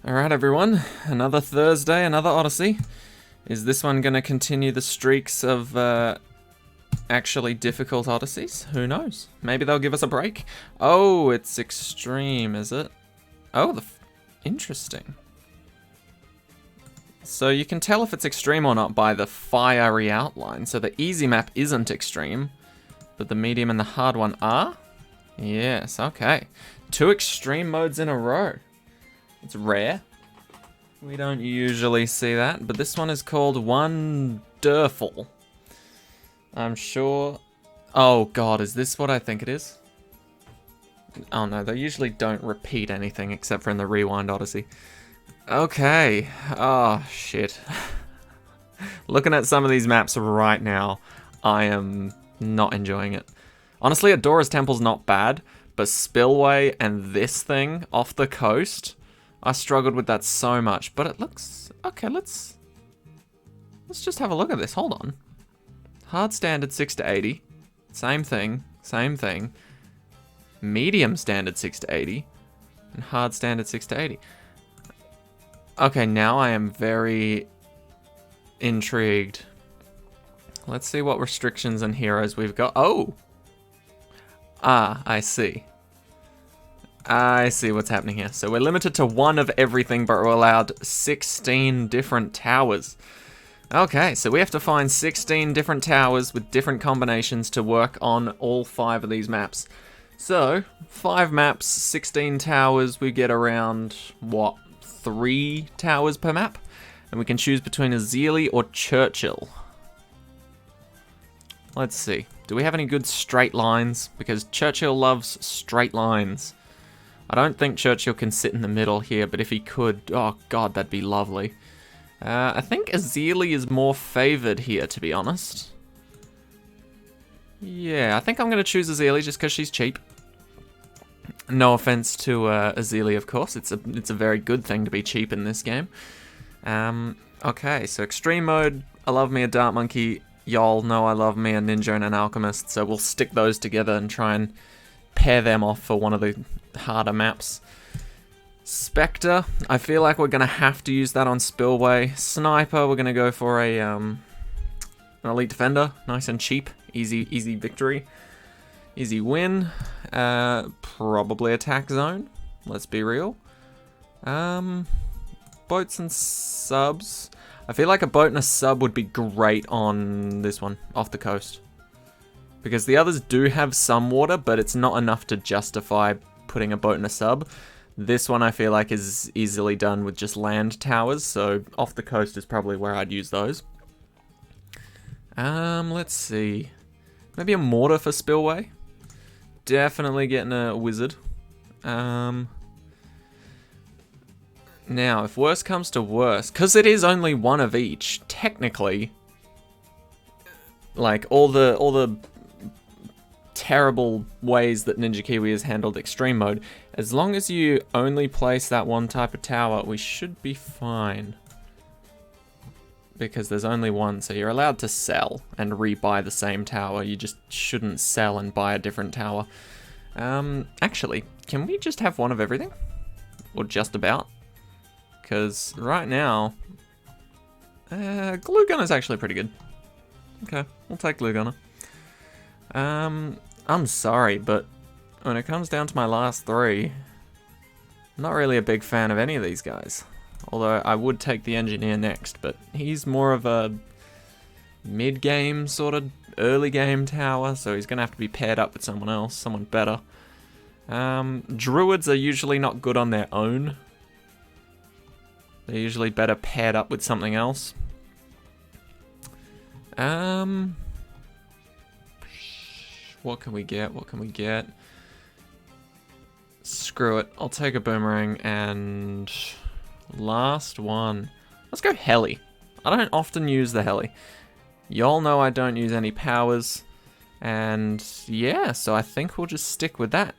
Alright everyone, another Thursday, another Odyssey. Is this one going to continue the streaks of actually difficult Odysseys? Who knows? Maybe they'll give us a break. Oh, it's extreme, is it? Oh, interesting. So you can tell if it's extreme or not by the fiery outline. So the easy map isn't extreme, but the medium and the hard one are? Yes, okay. 2 extreme modes in a row. It's rare. We don't usually see that, but this one is called ONE-DERFUL. I'm sure... Oh god, is this what I think it is? Oh no, they usually don't repeat anything except for in the Rewind Odyssey. Okay. Oh, shit. Looking at some of these maps right now, I am not enjoying it. Honestly, Adora's Temple's not bad, but Spillway and this thing off the coast... I struggled with that so much, but it looks... Okay, let's just have a look at this. Hold on. Hard standard 6 to 80. Same thing. Same thing. Medium standard 6 to 80. And hard standard 6 to 80. Okay, now I am very intrigued. Let's see what restrictions and heroes we've got. Oh! Ah, I see. I see what's happening here. So we're limited to 1 of everything, but we're allowed 16 different towers. Okay, so we have to find 16 different towers with different combinations to work on all 5 of these maps. So, 5 maps, 16 towers, we get around, what, 3 towers per map? And we can choose between Azili or Churchill. Let's see. Do we have any good straight lines? Because Churchill loves straight lines. I don't think Churchill can sit in the middle here, but if he could, oh god, that'd be lovely. I think Azili is more favored here, to be honest. Yeah, I think I'm going to choose Azili just because she's cheap. No offense to Azili, of course. It's a very good thing to be cheap in this game. Okay, so extreme mode, I love me a Dart Monkey. Y'all know I love me a Ninja and an Alchemist, so we'll stick those together and try and pair them off for one of the harder maps. Spectre, I feel like we're going to have to use that on Spillway. Sniper, we're going to go for a an Elite Defender, nice and cheap, easy victory, easy win. Probably Attack Zone, let's be real. Boats and subs, I feel like a boat and a sub would be great on this one, off the coast. Because the others do have some water, but it's not enough to justify putting a boat in a sub. This one I feel like is easily done with just land towers, so off the coast is probably where I'd use those. Let's see. Maybe a mortar for Spillway. Definitely getting a wizard. Now, if worse comes to worse, because it is only 1 of each, technically, like all the terrible ways that Ninja Kiwi has handled extreme mode, as long as you only place that 1 type of tower, we should be fine. Because there's only 1, so you're allowed to sell and rebuy the same tower. You just shouldn't sell and buy a different tower. Actually, can we just have 1 of everything? Or just about? Because right now, Glue Gunner's actually pretty good. Okay, we'll take Glue Gunner. I'm sorry, but when it comes down to my last 3, I'm not really a big fan of any of these guys. Although I would take the Engineer next, but he's more of a mid-game sort of early game tower, so he's going to have to be paired up with someone else, someone better. Druids are usually not good on their own. They're usually better paired up with something else. What can we get? What can we get? Screw it. I'll take a boomerang and... last one. Let's go heli. I don't often use the heli. Y'all know I don't use any powers. And yeah, so I think we'll just stick with that.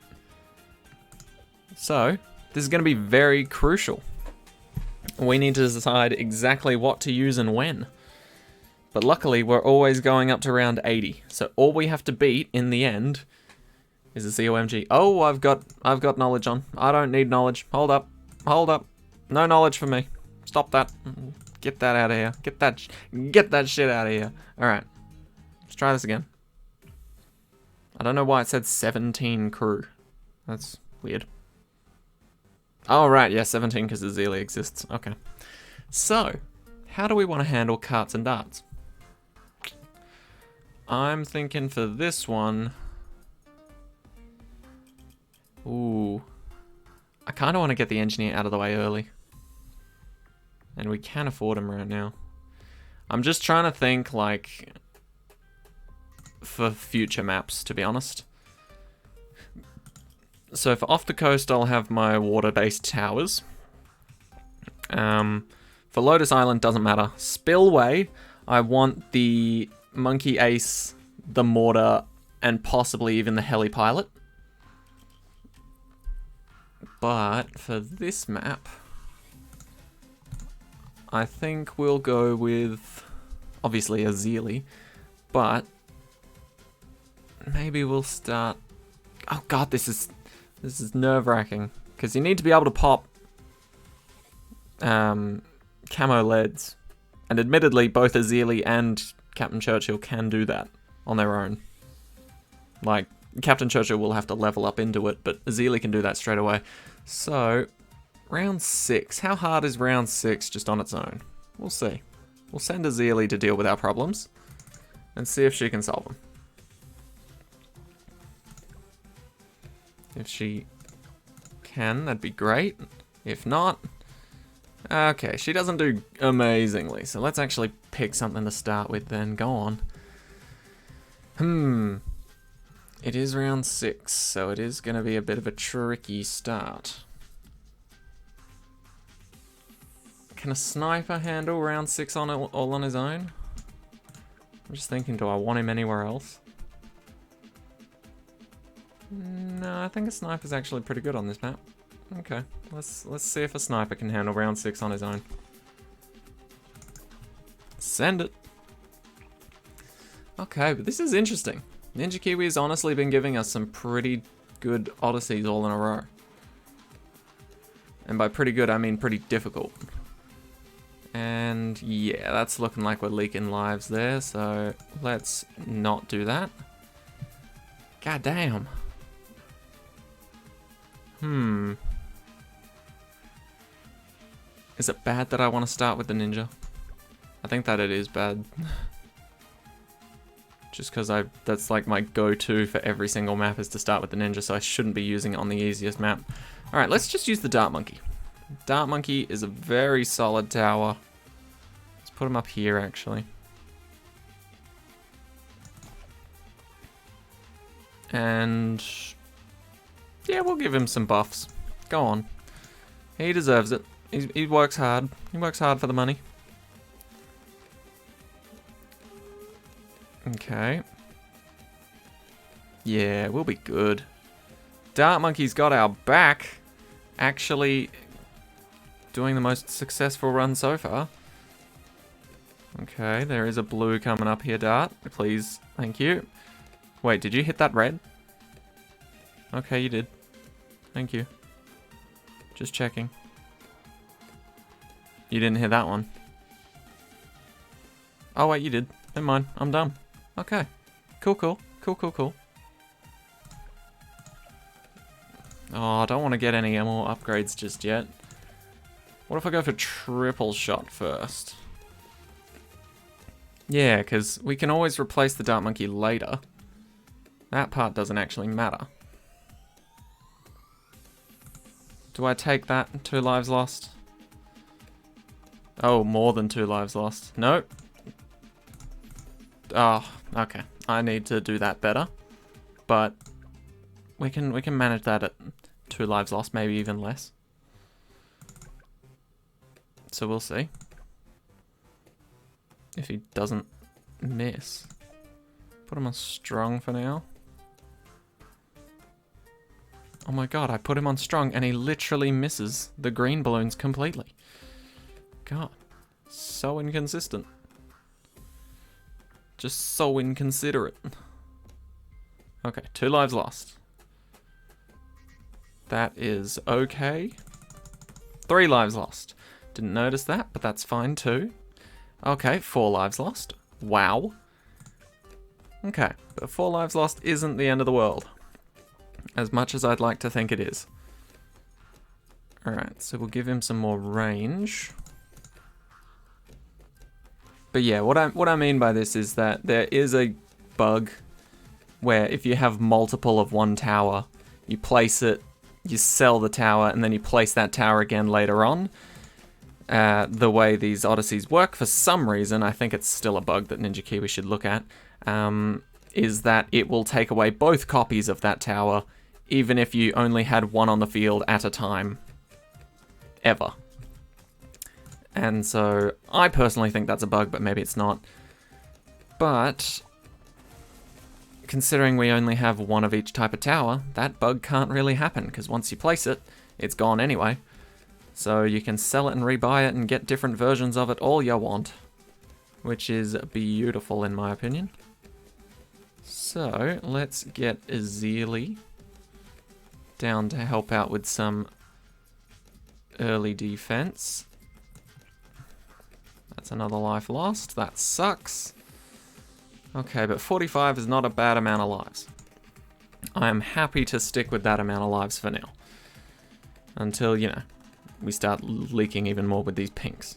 So, this is going to be very crucial. We need to decide exactly what to use and when. But luckily, we're always going up to round 80. So all we have to beat in the end is the COMG. Oh, I've got knowledge on. I don't need knowledge. Hold up. No knowledge for me. Stop that. Get that out of here. Get that shit out of here. Alright. Let's try this again. I don't know why it said 17 crew. That's weird. Oh, right. Yeah, 17 because Azalea exists. Okay. So, how do we want to handle carts and darts? I'm thinking for this one... Ooh. I kind of want to get the engineer out of the way early. And we can afford him right now. I'm just trying to think, like, for future maps, to be honest. So for off the coast, I'll have my water-based towers. For Lotus Island, doesn't matter. Spillway, I want the Monkey Ace, the Mortar, and possibly even the Heli Pilot. But for this map, I think we'll go with, obviously, Azalea, but maybe we'll start... Oh god, this is nerve-wracking, because you need to be able to pop camo leads, and admittedly, both Azalea and Captain Churchill can do that on their own. Like, Captain Churchill will have to level up into it, but Azalea can do that straight away. So, round 6. How hard is round 6 just on its own? We'll see. We'll send Azalea to deal with our problems and see if she can solve them. If she can, that'd be great. If not, okay, she doesn't do amazingly, so let's actually pick something to start with then. Go on. It is round 6, so it is going to be a bit of a tricky start. Can a sniper handle round 6 on all on his own? I'm just thinking, do I want him anywhere else? No, I think a sniper's actually pretty good on this map. Okay, let's see if a sniper can handle round 6 on his own. Send it. Okay, but this is interesting. Ninja Kiwi has honestly been giving us some pretty good Odysseys all in a row. And by pretty good, I mean pretty difficult. And yeah, that's looking like we're leaking lives there, so let's not do that. God damn. Is it bad that I want to start with the ninja? I think that it is bad. Just because that's like my go-to for every single map is to start with the ninja, so I shouldn't be using it on the easiest map. Alright, let's just use the Dart Monkey. Dart Monkey is a very solid tower. Let's put him up here, actually. And yeah, we'll give him some buffs. Go on. He deserves it. He works hard. He works hard for the money. Okay. Yeah, we'll be good. Dart Monkey's got our back. Actually doing the most successful run so far. Okay, there is a blue coming up here, Dart. Please, thank you. Wait, did you hit that red? Okay, you did. Thank you. Just checking. You didn't hit that one. Oh wait, you did. Never mind, I'm done. Okay. Cool, cool. Cool, cool, cool. Oh, I don't want to get any more upgrades just yet. What if I go for triple shot first? Yeah, because we can always replace the Dart Monkey later. That part doesn't actually matter. Do I take that? 2 lives lost? Oh, more than 2 lives lost. Nope. Oh, okay. I need to do that better. But we can manage that at 2 lives lost, maybe even less. So we'll see. If he doesn't miss. Put him on strong for now. Oh my god, I put him on strong and he literally misses the green balloons completely. God, so inconsistent. Just so inconsiderate. Okay, 2 lives lost. That is okay. 3 lives lost. Didn't notice that, but that's fine too. Okay, 4 lives lost. Wow. Okay, but 4 lives lost isn't the end of the world. As much as I'd like to think it is. Alright, so we'll give him some more range. But yeah, what I mean by this is that there is a bug where if you have multiple of one tower, you place it, you sell the tower, and then you place that tower again later on. The way these Odysseys work, for some reason, I think it's still a bug that Ninja Kiwi should look at, is that it will take away both copies of that tower, even if you only had one on the field at a time. Ever. And so, I personally think that's a bug, but maybe it's not. But, considering we only have one of each type of tower, that bug can't really happen, because once you place it, it's gone anyway. So you can sell it and rebuy it and get different versions of it all you want. Which is beautiful in my opinion. So, let's get Azili down to help out with some early defense. That's another life lost. That sucks. Okay, but 45 is not a bad amount of lives. I am happy to stick with that amount of lives for now. Until, you know, we start leaking even more with these pinks.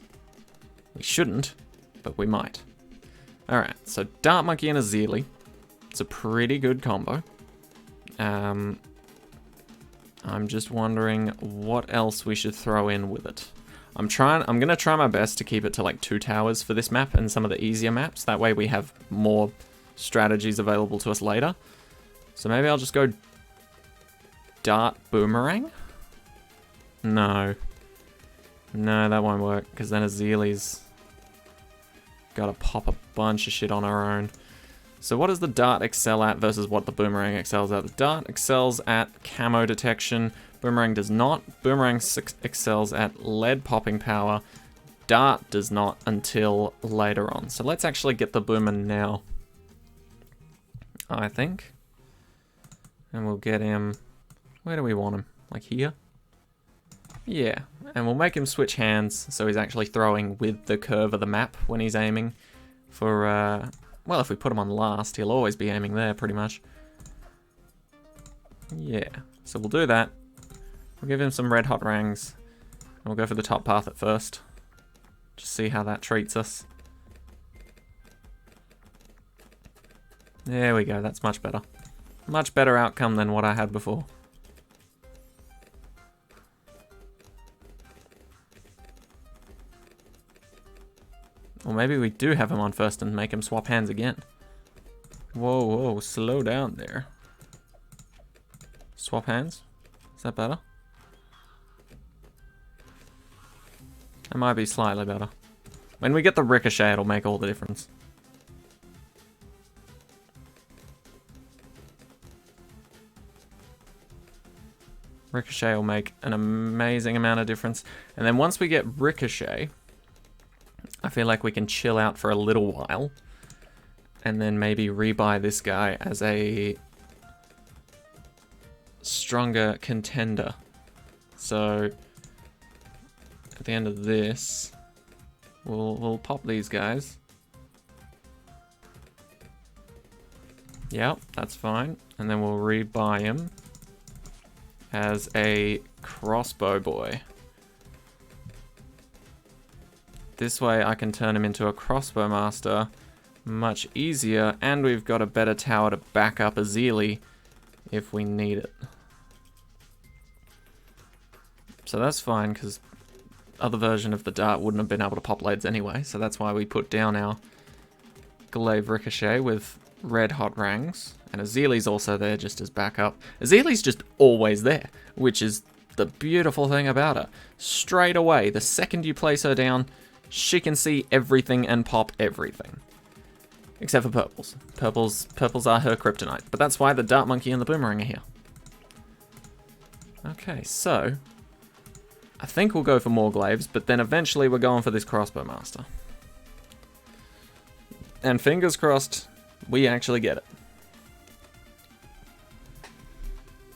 We shouldn't, but we might. Alright, so Dart Monkey and Azili. It's a pretty good combo. I'm just wondering what else we should throw in with it. I'm gonna try my best to keep it to like 2 towers for this map and some of the easier maps. That way we have more strategies available to us later. So maybe I'll just go Dart Boomerang? No. No, that won't work, because then Azili's gotta pop a bunch of shit on her own. So what does the Dart excel at versus what the Boomerang excels at? The Dart excels at camo detection. Boomerang does not. Boomerang excels at lead popping power. Dart does not until later on. So let's actually get the Boomer now, I think. And we'll get him... Where do we want him? Like here? Yeah. And we'll make him switch hands so he's actually throwing with the curve of the map when he's aiming for... Well, if we put him on last, he'll always be aiming there, pretty much. Yeah, so we'll do that. We'll give him some red hot rangs. And we'll go for the top path at first. Just see how that treats us. There we go, that's much better. Much better outcome than what I had before. Or maybe we do have him on first and make him swap hands again. Whoa, whoa, slow down there. Swap hands? Is that better? That might be slightly better. When we get the ricochet, it'll make all the difference. Ricochet will make an amazing amount of difference. And then once we get ricochet, I feel like we can chill out for a little while and then maybe rebuy this guy as a stronger contender. So at the end of this, we'll pop these guys. Yep, that's fine. And then we'll rebuy him as a crossbow boy. This way I can turn him into a Crossbowmaster much easier, and we've got a better tower to back up Azili if we need it. So that's fine, because other version of the Dart wouldn't have been able to pop leads anyway, so that's why we put down our Glaive Ricochet with red hot rangs, and Azili's also there just as backup. Azili's just always there, which is the beautiful thing about her. Straight away, the second you place her down, she can see everything and pop everything. Except for purples. Purples are her kryptonite. But that's why the Dart Monkey and the Boomerang are here. Okay, so I think we'll go for more glaives, but then eventually we're going for this Crossbowmaster. And fingers crossed, we actually get it.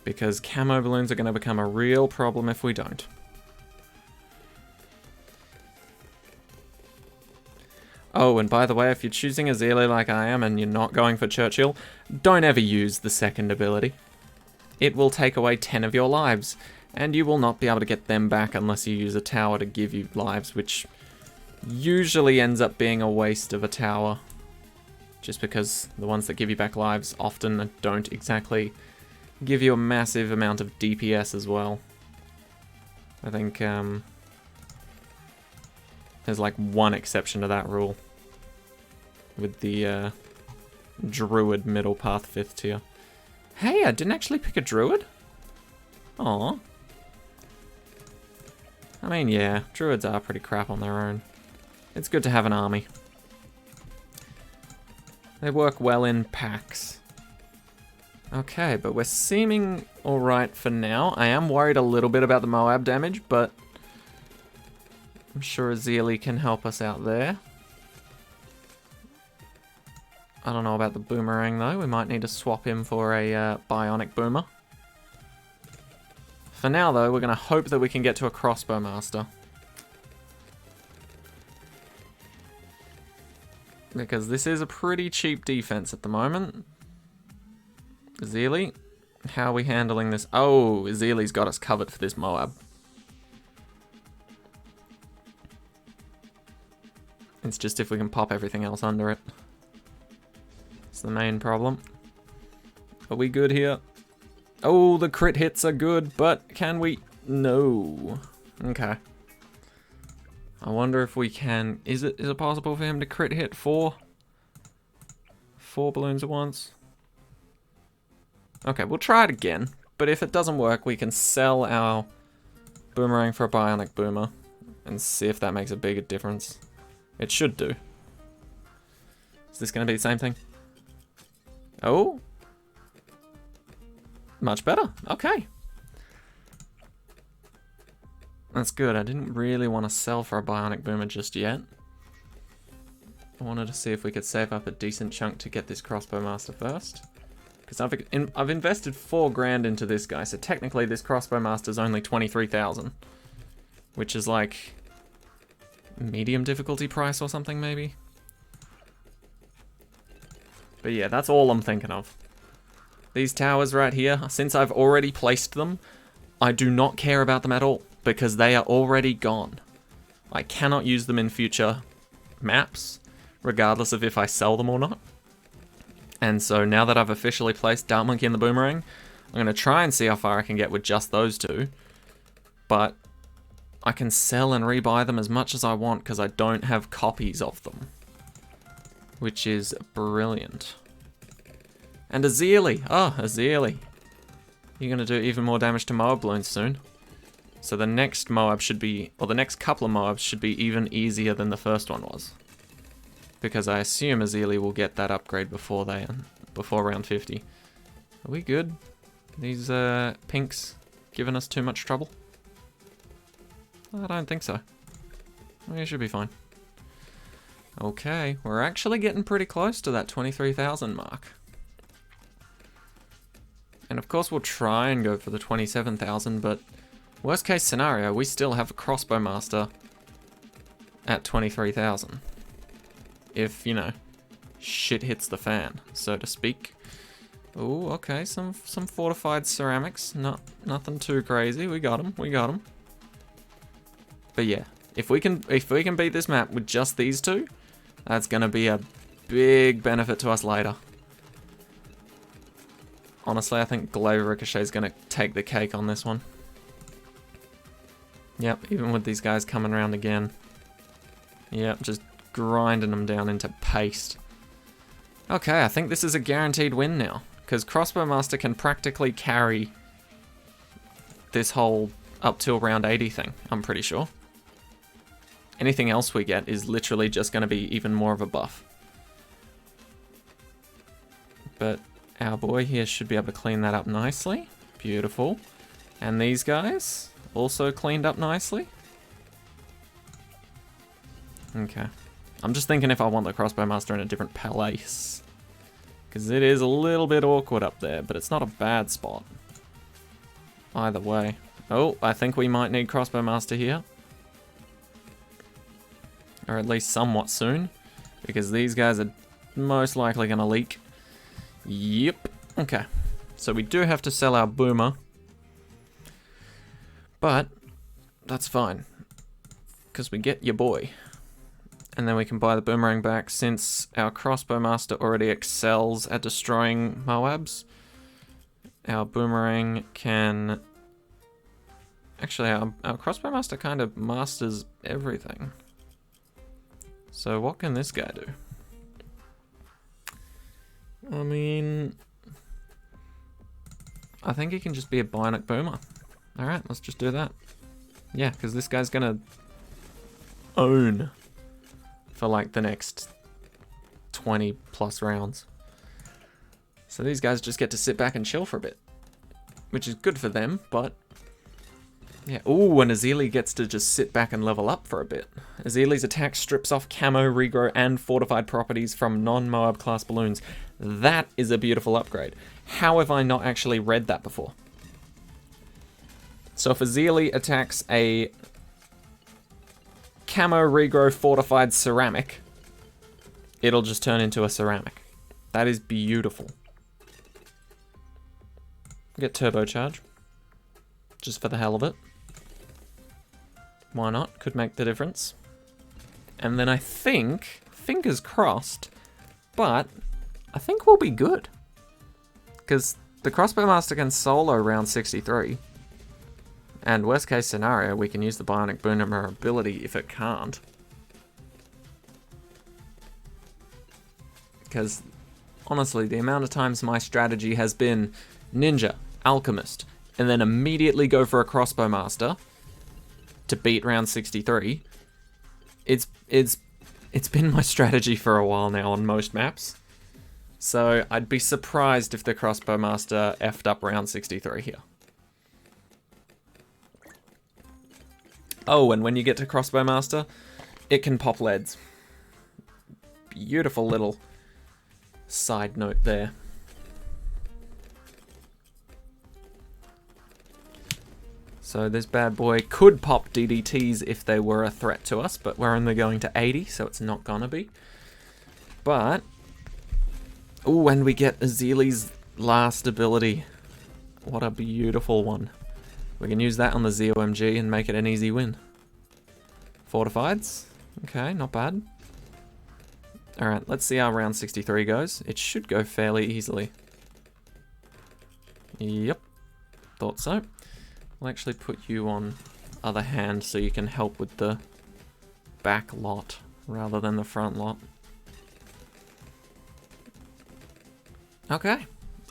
Because camo balloons are going to become a real problem if we don't. Oh, and by the way, if you're choosing Azili like I am and you're not going for Churchill, don't ever use the second ability. It will take away 10 of your lives, and you will not be able to get them back unless you use a tower to give you lives, which usually ends up being a waste of a tower. Just because the ones that give you back lives often don't exactly give you a massive amount of DPS as well. I think there's like one exception to that rule. With the Druid middle path 5th tier. Hey, I didn't actually pick a Druid? Aw. I mean, yeah, Druids are pretty crap on their own. It's good to have an army. They work well in packs. Okay, but we're seeming alright for now. I am worried a little bit about the Moab damage, but I'm sure Azili can help us out there. I don't know about the boomerang though. We might need to swap him for a bionic boomer. For now though, we're going to hope that we can get to a Crossbowmaster. Because this is a pretty cheap defense at the moment. Azili, how are we handling this? Oh, Azili's got us covered for this Moab. It's just if we can pop everything else under it. It's the main problem. Are we good here? Oh, the crit hits are good, but can we? No. Okay. I wonder if we can... Is it possible for him to crit hit 4 balloons at once? Okay, we'll try it again. But if it doesn't work, we can sell our boomerang for a bionic boomer and see if that makes a bigger difference. It should do. Is this going to be the same thing? Oh. Much better. Okay. That's good. I didn't really want to sell for a bionic boomer just yet. I wanted to see if we could save up a decent chunk to get this Crossbowmaster first. Because I've invested 4 grand into this guy, so technically this Crossbowmaster's only 23,000. Which is like... medium difficulty price or something, maybe? But yeah, that's all I'm thinking of. These towers right here, since I've already placed them, I do not care about them at all, because they are already gone. I cannot use them in future maps, regardless of if I sell them or not. And so now that I've officially placed Dark Monkey and the Boomerang, I'm going to try and see how far I can get with just those two. But I can sell and rebuy them as much as I want because I don't have copies of them. Which is brilliant. And Azili! Oh, Azili. You're going to do even more damage to Moab balloons soon. So the next Moab should be, or the next couple of Moabs should be even easier than the first one was. Because I assume Azili will get that upgrade before round 50. Are we good? These pinks giving us too much trouble? I don't think so. We should be fine. Okay, we're actually getting pretty close to that 23,000 mark. And of course we'll try and go for the 27,000, but worst case scenario, we still have a Crossbowmaster at 23,000. If, you know, shit hits the fan, so to speak. Oh, okay, some fortified ceramics. Nothing too crazy. We got them. But yeah, if we can beat this map with just these two, that's gonna be a big benefit to us later. Honestly, I think Glaive Ricochet is gonna take the cake on this one. Yep, even with these guys coming around again. Yep, just grinding them down into paste. Okay, I think this is a guaranteed win now, because Crossbowmaster can practically carry this whole up till round 80 thing, I'm pretty sure. Anything else we get is literally just going to be even more of a buff. But our boy here should be able to clean that up nicely. Beautiful. And these guys also cleaned up nicely. Okay. I'm just thinking if I want the Crossbowmaster in a different place. Because it is a little bit awkward up there, but it's not a bad spot. Either way. Oh, I think we might need Crossbowmaster here. Or at least somewhat soon. because these guys are most likely going to leak. Yep. Okay. So we do have to sell our boomer. But that's fine. Because we get your boy. And then we can buy the boomerang back since our Crossbowmaster already excels at destroying Moabs. Our boomerang can... Actually, our Crossbowmaster kind of masters everything. So what can this guy do? I mean... I think he can just be a bionic boomer. Alright, let's just do that. Yeah, because this guy's gonna own for like the next 20 plus rounds. So these guys just get to sit back and chill for a bit. Which is good for them, but... Yeah, ooh, and Azili gets to just sit back and level up for a bit. Azili's attack strips off camo, regrow, and fortified properties from non-Moab class balloons. That is a beautiful upgrade. How have I not actually read that before? So if Azili attacks a camo, regrow, fortified ceramic, it'll just turn into a ceramic. That is beautiful. Get turbocharge. Just for the hell of it. Why not? Could make the difference. And then I think, fingers crossed, but I think we'll be good. Because the Crossbowmaster can solo round 63. And worst case scenario, we can use the Bionic Boomer ability if it can't. Because, honestly, the amount of times my strategy has been Ninja, Alchemist, and then immediately go for a Crossbowmaster to beat round 63. It's been my strategy for a while now on most maps. So I'd be surprised if the Crossbowmaster effed up round 63 here. Oh, and when you get to Crossbowmaster, it can pop leads. Beautiful little side note there. So this bad boy could pop DDTs if they were a threat to us, but we're only going to 80, so it's not gonna be. But, ooh, and we get Azili's last ability. What a beautiful one. We can use that on the ZOMG and make it an easy win. Fortifieds. Okay, not bad. Alright, let's see how round 63 goes. It should go fairly easily. Yep, thought so. I'll actually put you on other hand so you can help with the back lot rather than the front lot. Okay,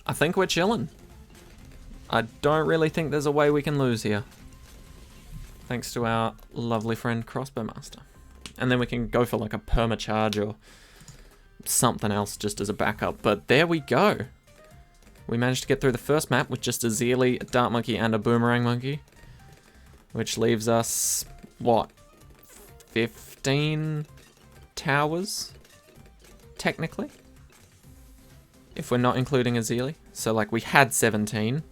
I think we're chilling. I don't really think there's a way we can lose here. Thanks to our lovely friend Crossbowmaster. And then we can go for like a permacharge or something else just as a backup. But there we go. We managed to get through the first map with just a Azili, a Dart Monkey, and a Boomerang Monkey. Which leaves us, what, 15 towers? Technically? If we're not including Azili. So like we had 17,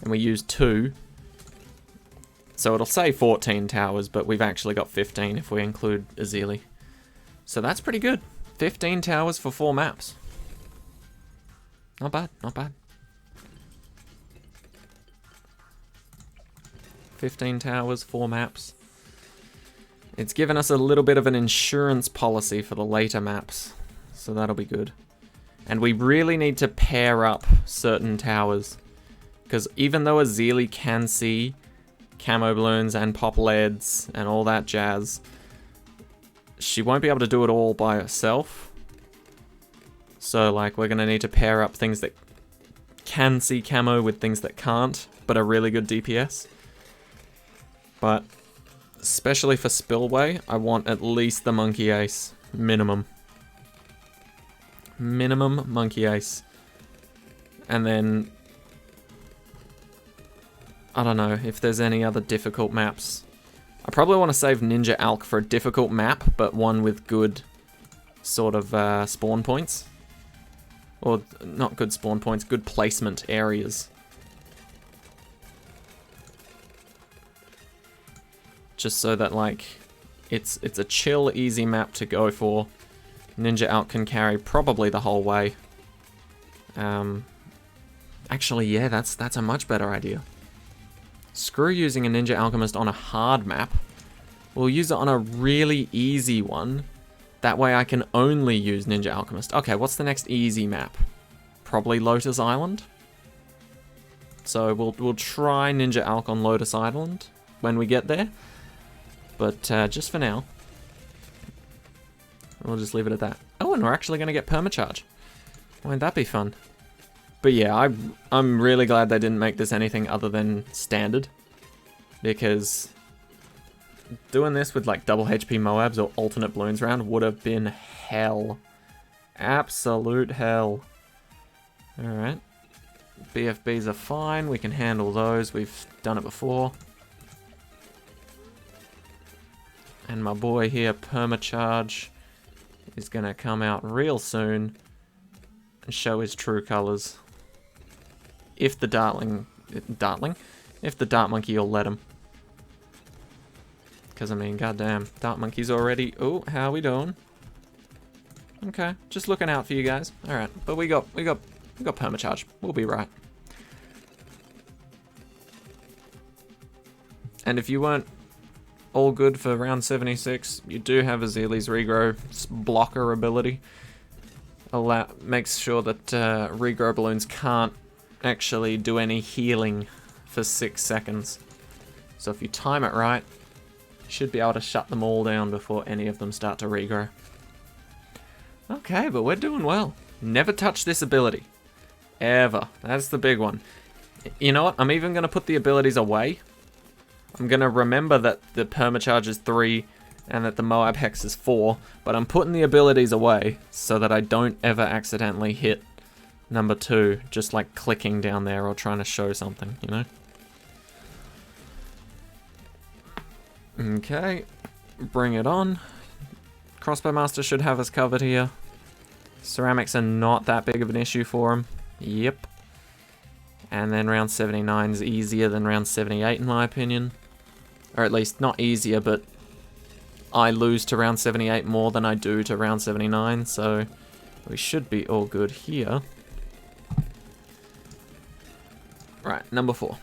and we used 2. So it'll say 14 towers, but we've actually got 15 if we include Azili. So that's pretty good. 15 towers for 4 maps. Not bad, not bad. 15 towers, 4 maps. It's given us a little bit of an insurance policy for the later maps, so that'll be good. And we really need to pair up certain towers, because even though Azili can see camo balloons and pop leads and all that jazz, she won't be able to do it all by herself. So like we're gonna need to pair up things that can see camo with things that can't, but are really good DPS. But especially for Spillway, I want at least the Monkey Ace. Minimum. Minimum Monkey Ace. And then I don't know if there's any other difficult maps. I probably want to save Ninja Alk for a difficult map, but one with good sort of spawn points. Or not good spawn points, good placement areas. Just so that like it's a chill, easy map to go for. Ninja Alch can carry probably the whole way. Actually, yeah, that's a much better idea. Screw using a Ninja Alchemist on a hard map. We'll use it on a really easy one. That way I can only use Ninja Alchemist. Okay, what's the next easy map? Probably Lotus Island. So we'll try Ninja Alch on Lotus Island when we get there. But just for now, we'll just leave it at that. Oh, and we're actually going to get permacharge. Won't that be fun? But yeah, I'm really glad they didn't make this anything other than standard. Because doing this with like double HP Moabs or alternate balloons round would have been hell. Absolute hell. Alright. BFBs are fine. We can handle those. We've done it before. And my boy here, Permacharge, is going to come out real soon and show his true colors. If the if the Dart Monkey will let him. Because, I mean, goddamn, Dart Monkey's already... Oh, how are we doing? Okay, just looking out for you guys. Alright, but we got Permacharge. We'll be right. And if you weren't all good for round 76, you do have Azili's regrow blocker ability. Makes sure that regrow balloons can't actually do any healing for 6 seconds. So if you time it right, you should be able to shut them all down before any of them start to regrow. Okay, but we're doing well. Never touch this ability. Ever. That's the big one. You know what? I'm even going to put the abilities away. I'm going to remember that the Permacharge is 3 and that the Moab Hex is 4, but I'm putting the abilities away so that I don't ever accidentally hit number 2, just like clicking down there or trying to show something, you know? Okay, bring it on. Crossbowmaster should have us covered here. Ceramics are not that big of an issue for him. Yep. And then round 79 is easier than round 78 in my opinion. Or at least not easier, but I lose to round 78 more than I do to round 79, so we should be all good here. Right, number 4.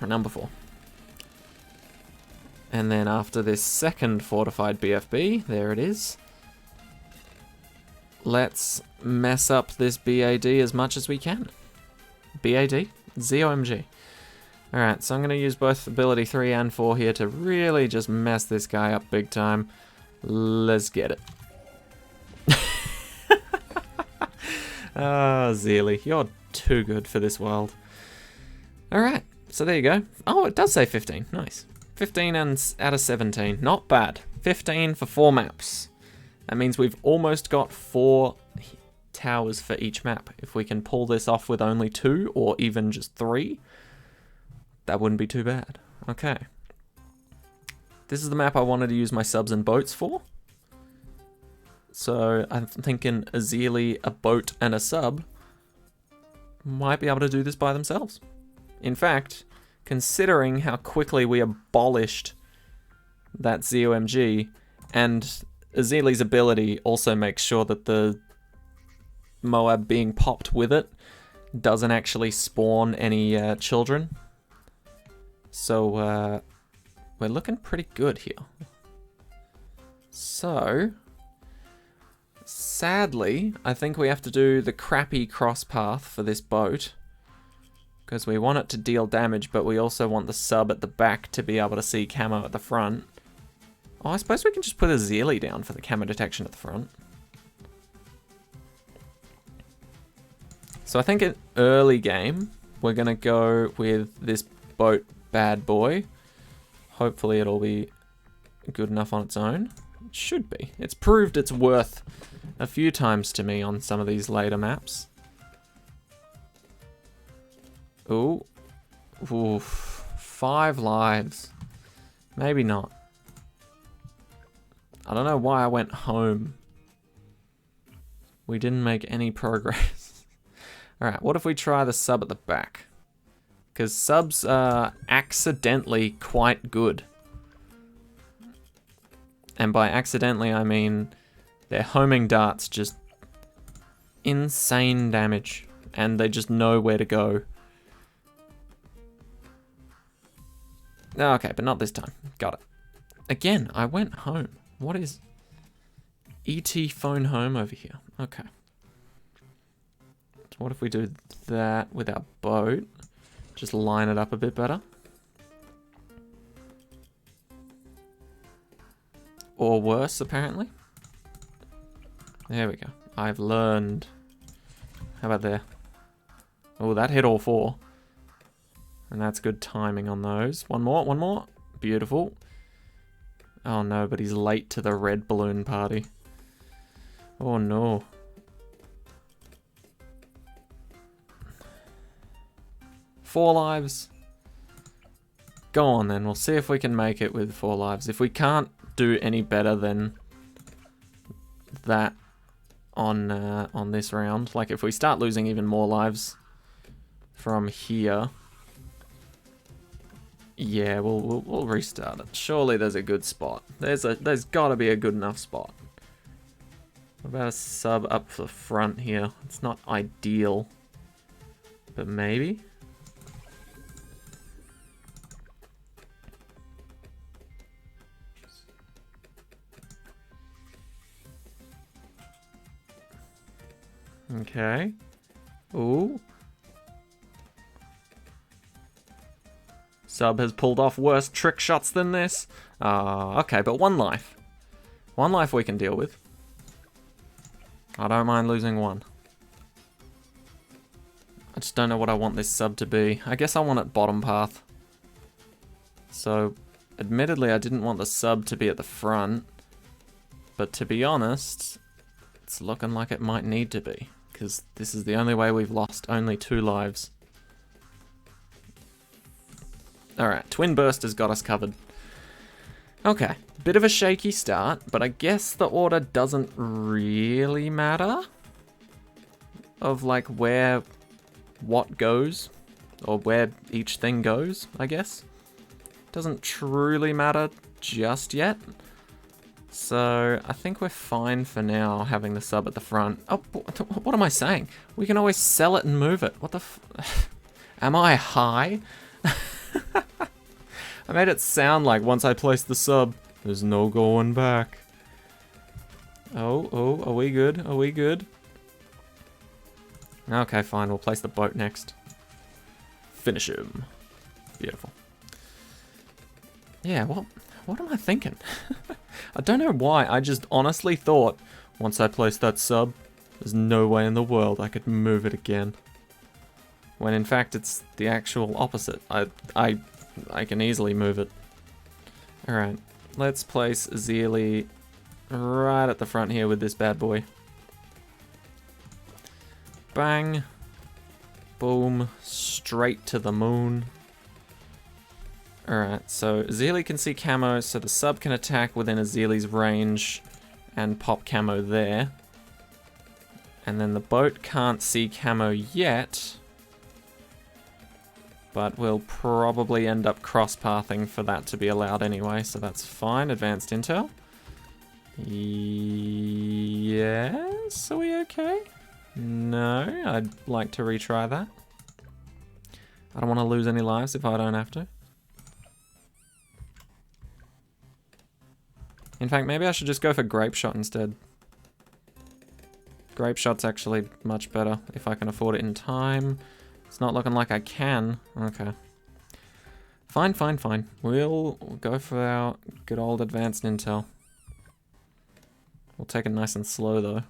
And then after this second fortified BFB, there it is. Let's mess up this BAD as much as we can. BAD? ZOMG. Alright, so I'm going to use both ability 3 and 4 here to really just mess this guy up big time. Let's get it. Ah, Zeely, you're too good for this world. Alright, so there you go. Oh, it does say 15. Nice. 15 out of 17. Not bad. 15 for 4 maps. That means we've almost got 4 towers for each map. If we can pull this off with only 2 or even just 3, that wouldn't be too bad. Okay. This is the map I wanted to use my subs and boats for. So I'm thinking Azili, a boat, and a sub might be able to do this by themselves. In fact, considering how quickly we abolished that ZOMG, and Azili's ability also makes sure that the Moab being popped with it doesn't actually spawn any children. So we're looking pretty good here. So sadly, I think we have to do the crappy cross path for this boat, because we want it to deal damage, but we also want the sub at the back to be able to see camo at the front. Oh, I suppose we can just put a Zeely down for the camo detection at the front. So I think in early game, we're going to go with this boat bad boy. Hopefully it'll be good enough on its own. It should be. It's proved its worth a few times to me on some of these later maps. Ooh. Oof. 5 lives. Maybe not. I don't know why I went home. We didn't make any progress. Alright, what if we try the sub at the back? Because subs are accidentally quite good. And by accidentally, I mean their homing darts just insane damage. And they just know where to go. Okay, but not this time. Got it. Again, I went home. What is... ET phone home over here? Okay. So what if we do that with our boat? Just line it up a bit better. Or worse, apparently. There we go. I've learned. How about there? Oh, that hit all four. And that's good timing on those. One more, one more. Beautiful. Oh no, but he's late to the red balloon party. Oh no. Four lives. Go on then, we'll see if we can make it with 4 lives. If we can't do any better than that on this round, like if we start losing even more lives from here, yeah, we'll restart it. Surely there's a good spot. There's got to be a good enough spot. What about a sub up the front here? It's not ideal, but maybe. Okay. Ooh. Sub has pulled off worse trick shots than this. Okay, but 1 life. 1 life we can deal with. I don't mind losing 1. I just don't know what I want this sub to be. I guess I want it bottom path. So, admittedly, I didn't want the sub to be at the front. But to be honest, it's looking like it might need to be. Because this is the only way we've lost only 2 lives. Alright, Twin Burst has got us covered. Okay, bit of a shaky start, but I guess the order doesn't really matter. Of like where what goes, or where each thing goes, I guess. Doesn't truly matter just yet. So, I think we're fine for now, having the sub at the front. Oh, what am I saying? We can always sell it and move it. What the f... Am I high? I made it sound like once I place the sub, there's no going back. Oh, are we good? Are we good? Okay, fine, we'll place the boat next. Finish him. Beautiful. Yeah, what am I thinking? I don't know why, I just honestly thought, once I place that sub, there's no way in the world I could move it again. When in fact it's the actual opposite. I can easily move it. Alright, let's place Zeely right at the front here with this bad boy. Bang. Boom. Straight to the moon. Alright, so Zeely can see camo, so the sub can attack within a Zeely's range and pop camo there. And then the boat can't see camo yet, but we'll probably end up cross-pathing for that to be allowed anyway, so that's fine. Advanced intel. Yes, are we okay? No, I'd like to retry that. I don't want to lose any lives if I don't have to. In fact, maybe I should just go for Grape Shot instead. Grape Shot's actually much better if I can afford it in time. It's not looking like I can. Okay. Fine, fine, fine. We'll go for our good old advanced intel. We'll take it nice and slow though.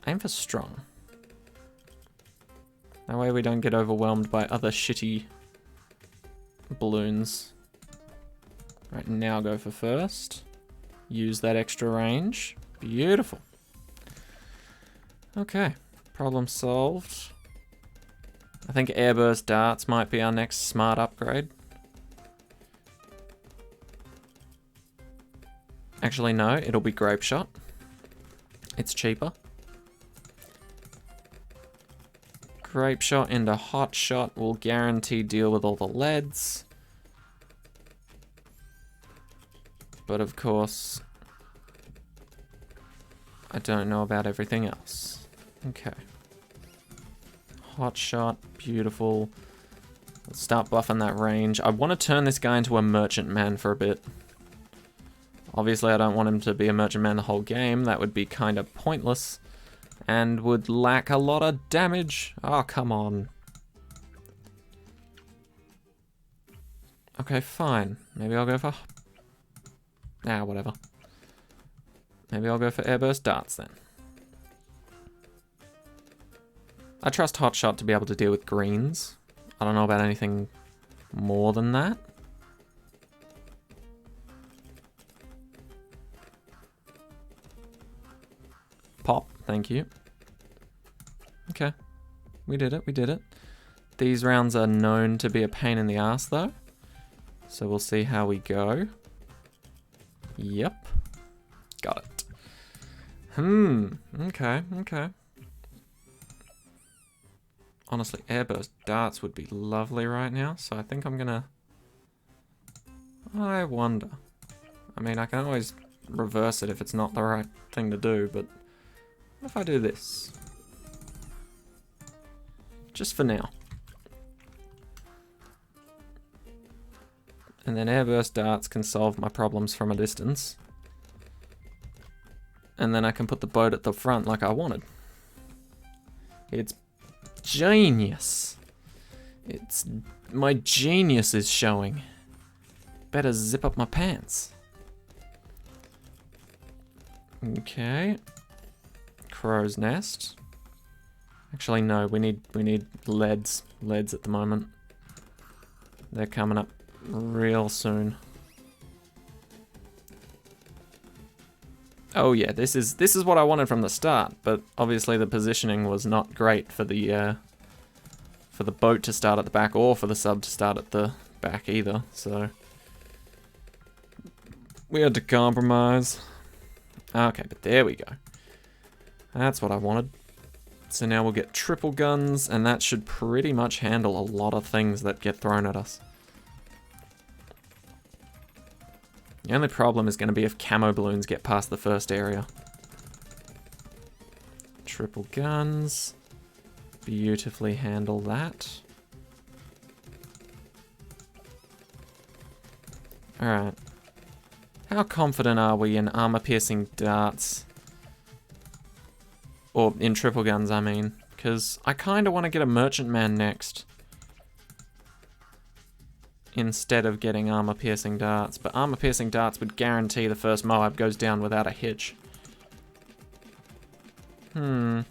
Aim for strong. That way we don't get overwhelmed by other shitty balloons. Right, now go for first. Use that extra range. Beautiful. Okay, problem solved. I think airburst darts might be our next smart upgrade. Actually, no, it'll be Grape Shot. It's cheaper. Grape Shot into Hot Shot will guarantee deal with all the leads. But of course, I don't know about everything else. Okay. Hot shot, beautiful. Let's start buffing that range. I want to turn this guy into a merchant man for a bit. Obviously, I don't want him to be a merchant man the whole game. That would be kind of pointless and would lack a lot of damage. Oh, come on. Okay, fine. Maybe I'll go for... Ah, whatever. Maybe I'll go for airburst darts then. I trust Hotshot to be able to deal with greens. I don't know about anything more than that. Pop, thank you. Okay. We did it, we did it. These rounds are known to be a pain in the ass though. So we'll see how we go. Yep. Got it. Okay, okay. Honestly, airburst darts would be lovely right now, so I think I'm gonna... I wonder. I mean, I can always reverse it if it's not the right thing to do, but what if I do this? Just for now. And then airburst darts can solve my problems from a distance. And then I can put the boat at the front like I wanted. It's genius. It's... my genius is showing. Better zip up my pants. Okay. Crow's nest. Actually, no, we need leads. Leads at the moment. They're coming up real soon. Oh yeah, this is what I wanted from the start, but obviously the positioning was not great for the boat to start at the back or for the sub to start at the back either, so we had to compromise. Okay, but there we go. That's what I wanted. So now we'll get triple guns, and that should pretty much handle a lot of things that get thrown at us. The only problem is going to be if camo balloons get past the first area. Triple guns. Beautifully handle that. Alright. How confident are we in armor-piercing darts? Or in triple guns, I mean. Because I kind of want to get a merchant man next. Instead of getting armor-piercing darts. But armor-piercing darts would guarantee the first Moab goes down without a hitch. I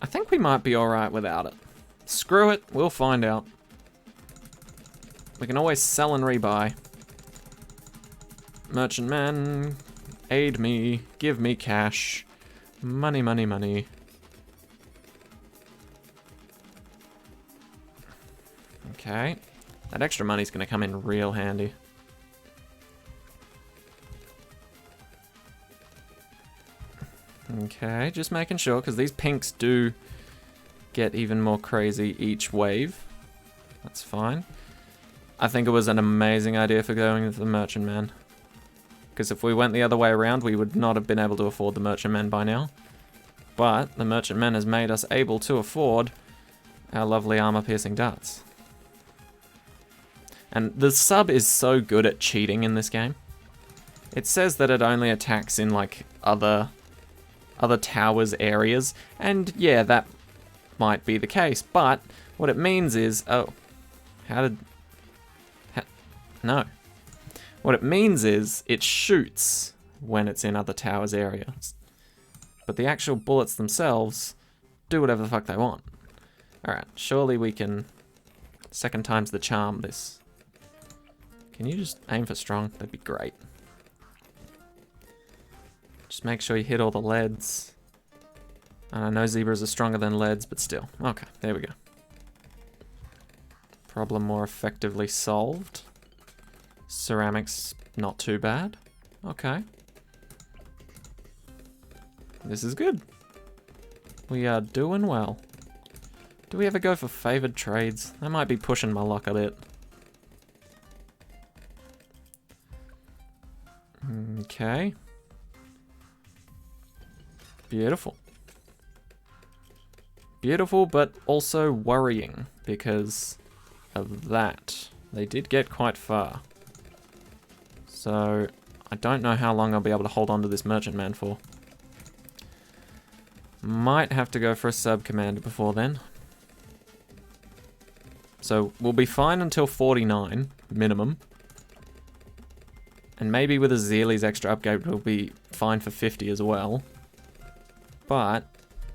think we might be alright without it. Screw it, we'll find out. We can always sell and rebuy. Merchant man, aid me, give me cash. Money, money, money. Okay, that extra money's gonna come in real handy. Okay, just making sure, because these pinks do get even more crazy each wave. That's fine. I think it was an amazing idea for going with the Merchant Man. Because if we went the other way around, we would not have been able to afford the Merchant Man by now. But the Merchant Man has made us able to afford our lovely armor-piercing darts. And the sub is so good at cheating in this game. It says that it only attacks in, like, other towers areas, and yeah, that might be the case, but what it means is, oh, no. What it means is, it shoots when it's in other towers areas. But the actual bullets themselves do whatever the fuck they want. Alright, surely we can, second time's the charm this. Can you just aim for strong? That'd be great. Just make sure you hit all the leads. And I know zebras are stronger than leads, but still. Okay, there we go. Problem more effectively solved. Ceramics, not too bad. Okay. This is good. We are doing well. Do we ever go for favored trades? That might be pushing my luck a bit. Okay. Beautiful. Beautiful, but also worrying because of that. They did get quite far. So, I don't know how long I'll be able to hold on to this merchant man for. Might have to go for a sub-commander before then. So, we'll be fine until 49, minimum. And maybe with a Zealey's extra upgrade, we'll be fine for 50 as well. But,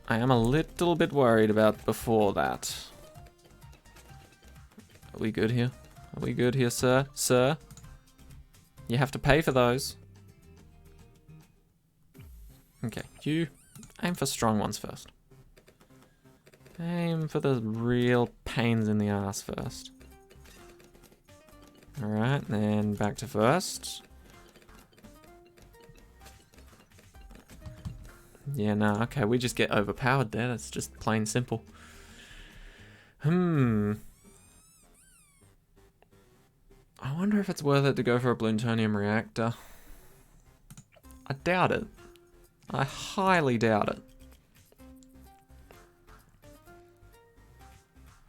I am a little bit worried about before that. Are we good here? Are we good here, sir? Sir? You have to pay for those. Okay, you aim for strong ones first. Aim for the real pains in the ass first. Alright, then back to first. Yeah, no, okay, we just get overpowered there. That's just plain simple. I wonder if it's worth it to go for a plutonium reactor. I doubt it. I highly doubt it.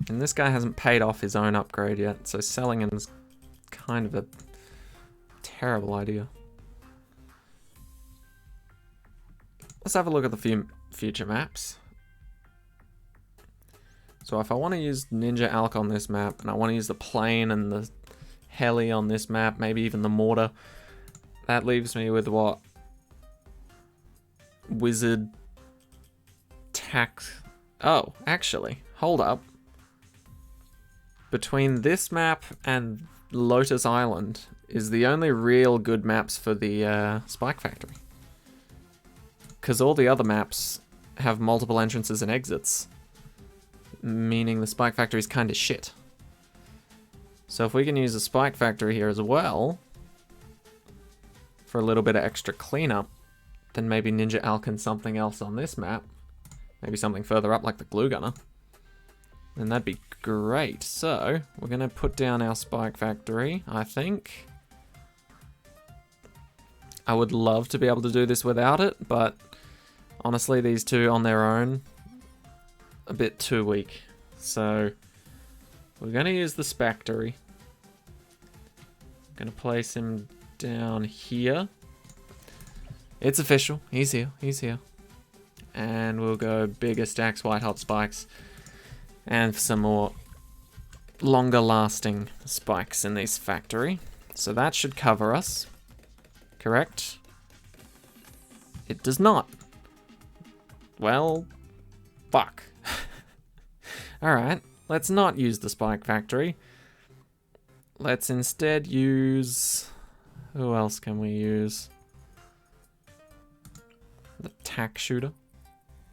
And this guy hasn't paid off his own upgrade yet, so selling him is kind of a terrible idea. Let's have a look at the future maps. So if I want to use Ninja Alk on this map, and I want to use the plane and the heli on this map, maybe even the mortar, that leaves me with what? Wizard tax. Oh, actually, hold up. Between this map and Lotus Island is the only real good maps for the Spike Factory. Because all the other maps have multiple entrances and exits, meaning the Spike Factory is kind of shit. So if we can use the Spike Factory here as well, for a little bit of extra cleanup, then maybe Ninja Alk and something else on this map, maybe something further up like the Glue Gunner, then that'd be great. So we're going to put down our Spike Factory, I think. I would love to be able to do this without it, but honestly, these two on their own, a bit too weak. So we're going to use the Spectre. Going to place him down here. It's official. He's here. He's here. And we'll go bigger stacks, white hot spikes, and some more longer lasting spikes in this factory. So that should cover us. Correct? It does not. Well, fuck. Alright, let's not use the Spike Factory. Let's instead use... Who else can we use? The tack shooter?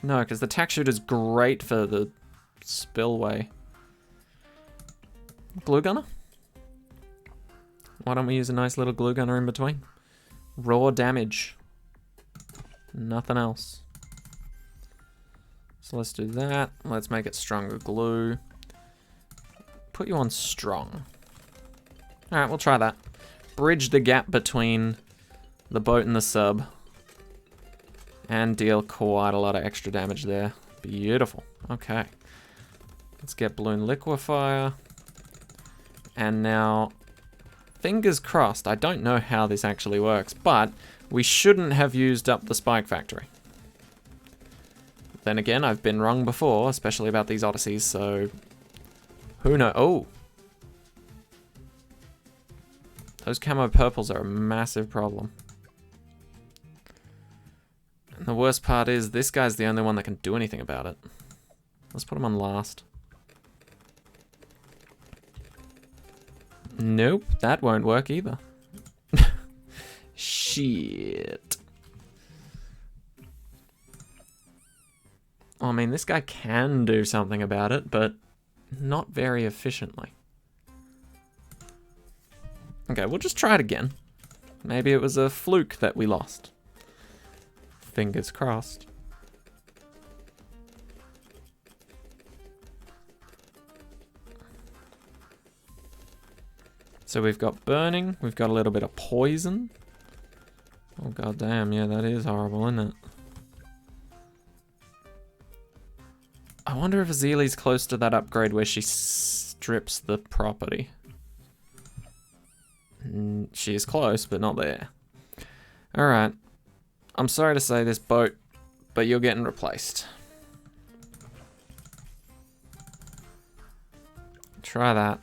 No, because the tack shooter is great for the spillway. Glue gunner? Why don't we use a nice little glue gunner in between? Raw damage. Nothing else. So let's do that. Let's make it stronger glue. Put you on strong. Alright, we'll try that. Bridge the gap between the boat and the sub. And deal quite a lot of extra damage there. Beautiful. Okay. Let's get Balloon Liquefier. And now, fingers crossed, I don't know how this actually works, but we shouldn't have used up the Spike Factory. Then again, I've been wrong before, especially about these Odysseys, so who knows? Oh! Those camo purples are a massive problem. And the worst part is, this guy's the only one that can do anything about it. Let's put him on last. Nope, that won't work either. Shit. I mean, this guy can do something about it, but not very efficiently. Okay, we'll just try it again. Maybe it was a fluke that we lost. Fingers crossed. So we've got burning, we've got a little bit of poison. Oh goddamn, yeah, that is horrible, isn't it? wonder if Azeali's close to that upgrade where she strips the property. She is close, but not there. Alright. I'm sorry to say this, boat, but you're getting replaced. Try that.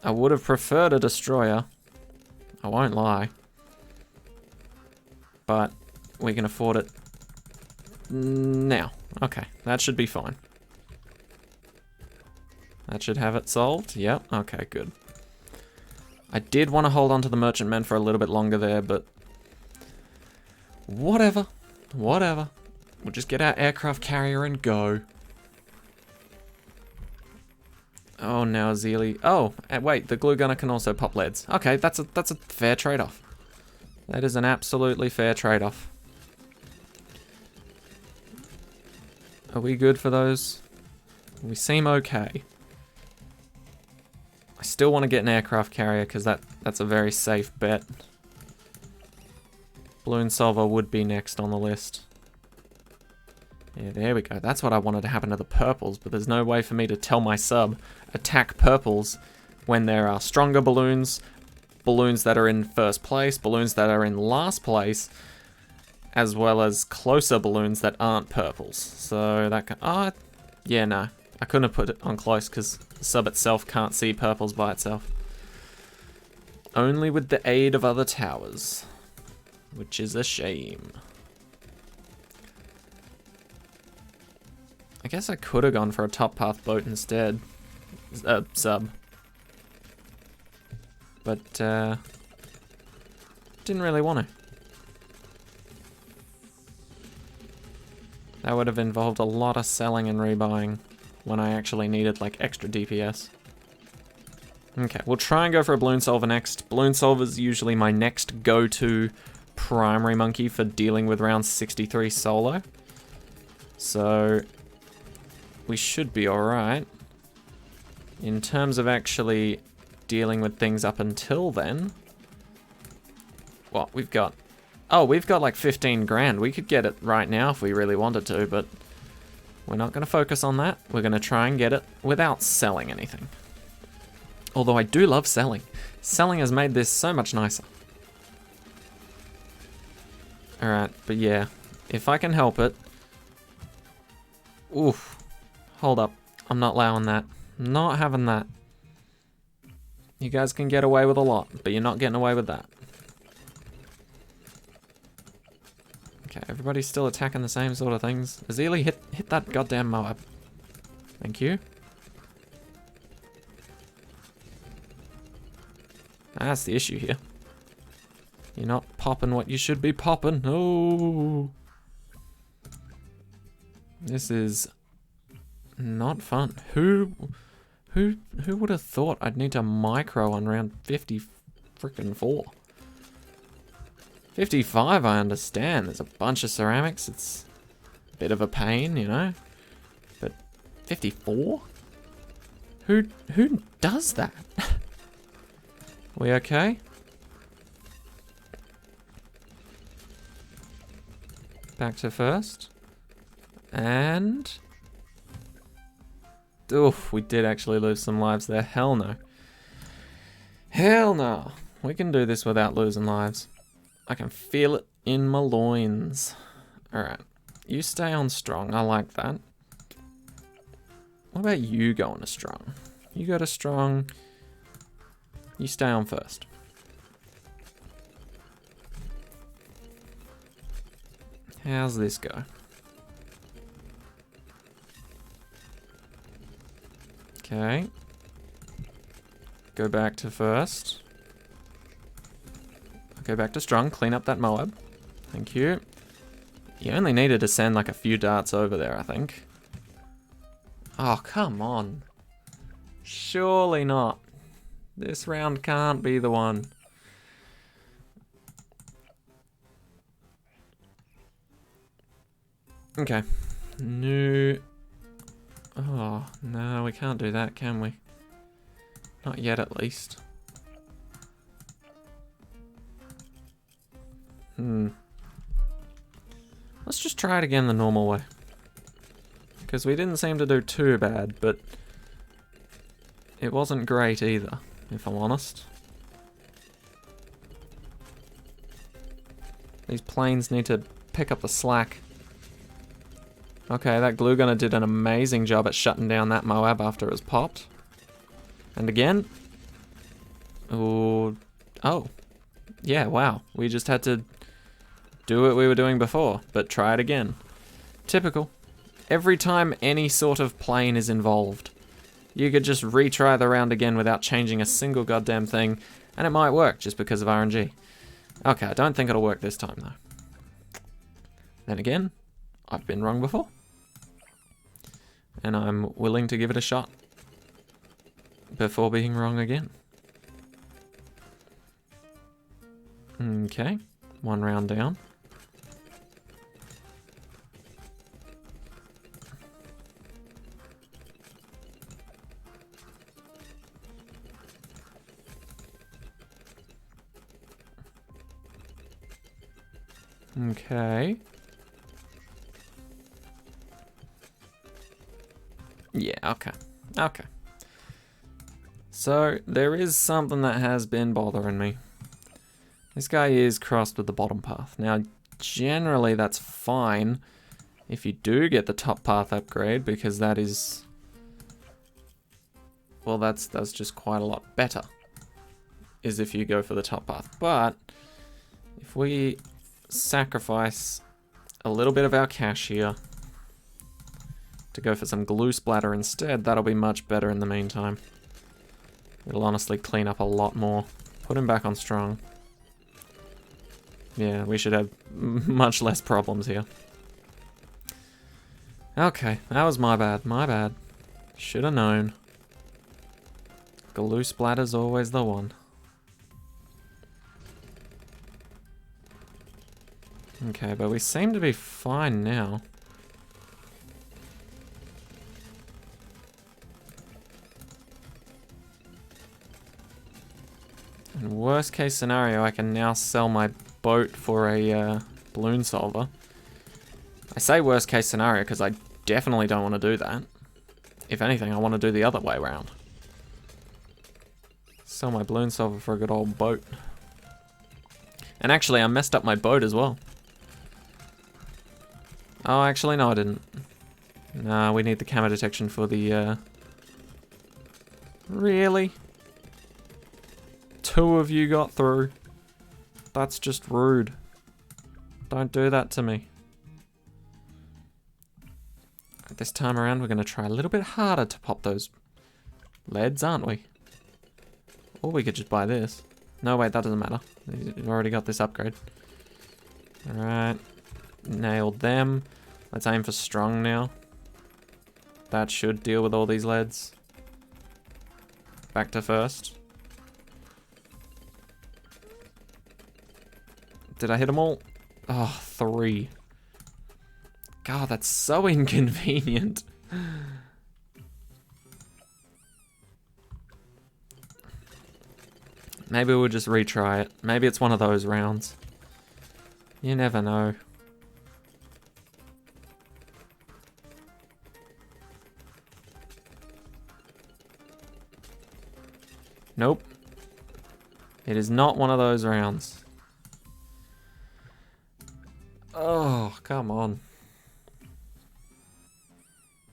I would have preferred a destroyer. I won't lie. But we can afford it now. Okay, that should be fine. That should have it solved. Yep, okay, good. I did want to hold on to the merchantmen for a little bit longer there, but whatever. Whatever. We'll just get our aircraft carrier and go. Oh, now Azeali. Oh, wait, the glue gunner can also pop leads. Okay, that's a fair trade-off. That is an absolutely fair trade-off. Are we good for those? We seem okay. I still want to get an aircraft carrier because that's a very safe bet. Balloon Solver would be next on the list. Yeah, there we go. That's what I wanted to happen to the purples, but there's no way for me to tell my sub attack purples when there are stronger balloons, balloons that are in first place, balloons that are in last place, as well as closer balloons that aren't purples. So that can... yeah, no. I couldn't have put it on close because the sub itself can't see purples by itself. Only with the aid of other towers, which is a shame. I guess I could have gone for a top path boat instead. Sub. But, didn't really want to. That would have involved a lot of selling and rebuying when I actually needed, like, extra DPS. Okay, we'll try and go for a Balloon Solver next. Balloon Solver's usually my next go-to primary monkey for dealing with round 63 solo. So... we should be alright. In terms of actually dealing with things up until then... what, we've got... oh, we've got like 15 grand. We could get it right now if we really wanted to, but... we're not going to focus on that. We're going to try and get it without selling anything. Although I do love selling. Selling has made this so much nicer. Alright, but yeah. If I can help it... oof. Hold up. I'm not allowing that. Not having that. You guys can get away with a lot, but you're not getting away with that. Okay, everybody's still attacking the same sort of things. Azeali, hit that goddamn Moab. Thank you. That's the issue here. You're not popping what you should be popping. Oh. This is not fun. Who would have thought I'd need to micro on round 50 freaking 4? 55, I understand. There's a bunch of ceramics. It's a bit of a pain, you know. But 54? Who does that? We okay? Back to first. And... oof, we did actually lose some lives there. Hell no. Hell no. We can do this without losing lives. I can feel it in my loins. Alright. You stay on strong. I like that. What about you going to strong? You go to strong. You stay on first. How's this go? Okay. Go back to first. Go back to strong. Clean up that Moab. Thank you. You only needed to send like a few darts over there, I think. Oh, come on. Surely not. This round can't be the one. Okay. No. Oh, no, we can't do that, can we? Not yet, at least. Let's just try it again the normal way. Because we didn't seem to do too bad, but it wasn't great either, if I'm honest. These planes need to pick up the slack. Okay, that glue gunner did an amazing job at shutting down that Moab after it was popped. And again. Ooh. Oh. Yeah, wow. We just had to do what we were doing before, but try it again. Typical. Every time any sort of plane is involved, you could just retry the round again without changing a single goddamn thing, and it might work just because of RNG. Okay, I don't think it'll work this time though. Then again, I've been wrong before. And I'm willing to give it a shot before being wrong again. Okay, one round down. Okay. Yeah, okay. Okay. So, there is something that has been bothering me. This guy is crossed with the bottom path. Now, generally that's fine if you do get the top path upgrade, because that is... well, that's just quite a lot better, is if you go for the top path. But, if we sacrifice a little bit of our cash here to go for some glue splatter instead, that'll be much better in the meantime. It'll honestly clean up a lot more. Put him back on strong. Yeah, we should have much less problems here. Okay, that was my bad, my bad. Should have known. Glue splatter's always the one. Okay, but we seem to be fine now. In worst case scenario, I can now sell my boat for a balloon solver. I say worst case scenario because I definitely don't want to do that. If anything, I want to do the other way around. Sell my balloon solver for a good old boat. And actually, I messed up my boat as well. Oh, actually, no, I didn't. Nah, we need the camera detection for the, Really? 2 of you got through. That's just rude. Don't do that to me. This time around, we're going to try a little bit harder to pop those leads, aren't we? Or we could just buy this. No, wait, that doesn't matter. We've already got this upgrade. Alright. Nailed them. Let's aim for strong now. That should deal with all these leads. Back to first. Did I hit them all? Oh, 3. God, that's so inconvenient. Maybe we'll just retry it. Maybe it's one of those rounds. You never know. Nope. It is not one of those rounds. Oh, come on.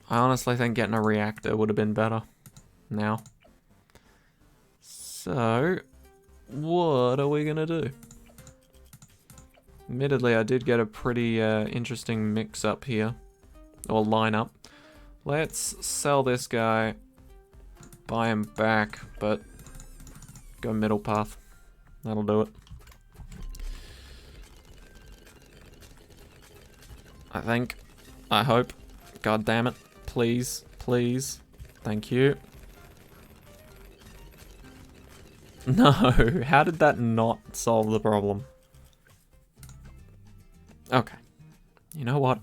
I honestly think getting a reactor would have been better now. So, what are we gonna do? Admittedly, I did get a pretty interesting mix-up here. Or line-up. Let's sell this guy. Buy him back, but go middle path. That'll do it. I think. I hope. God damn it. Please. Please. Thank you. No. How did that not solve the problem? Okay. You know what?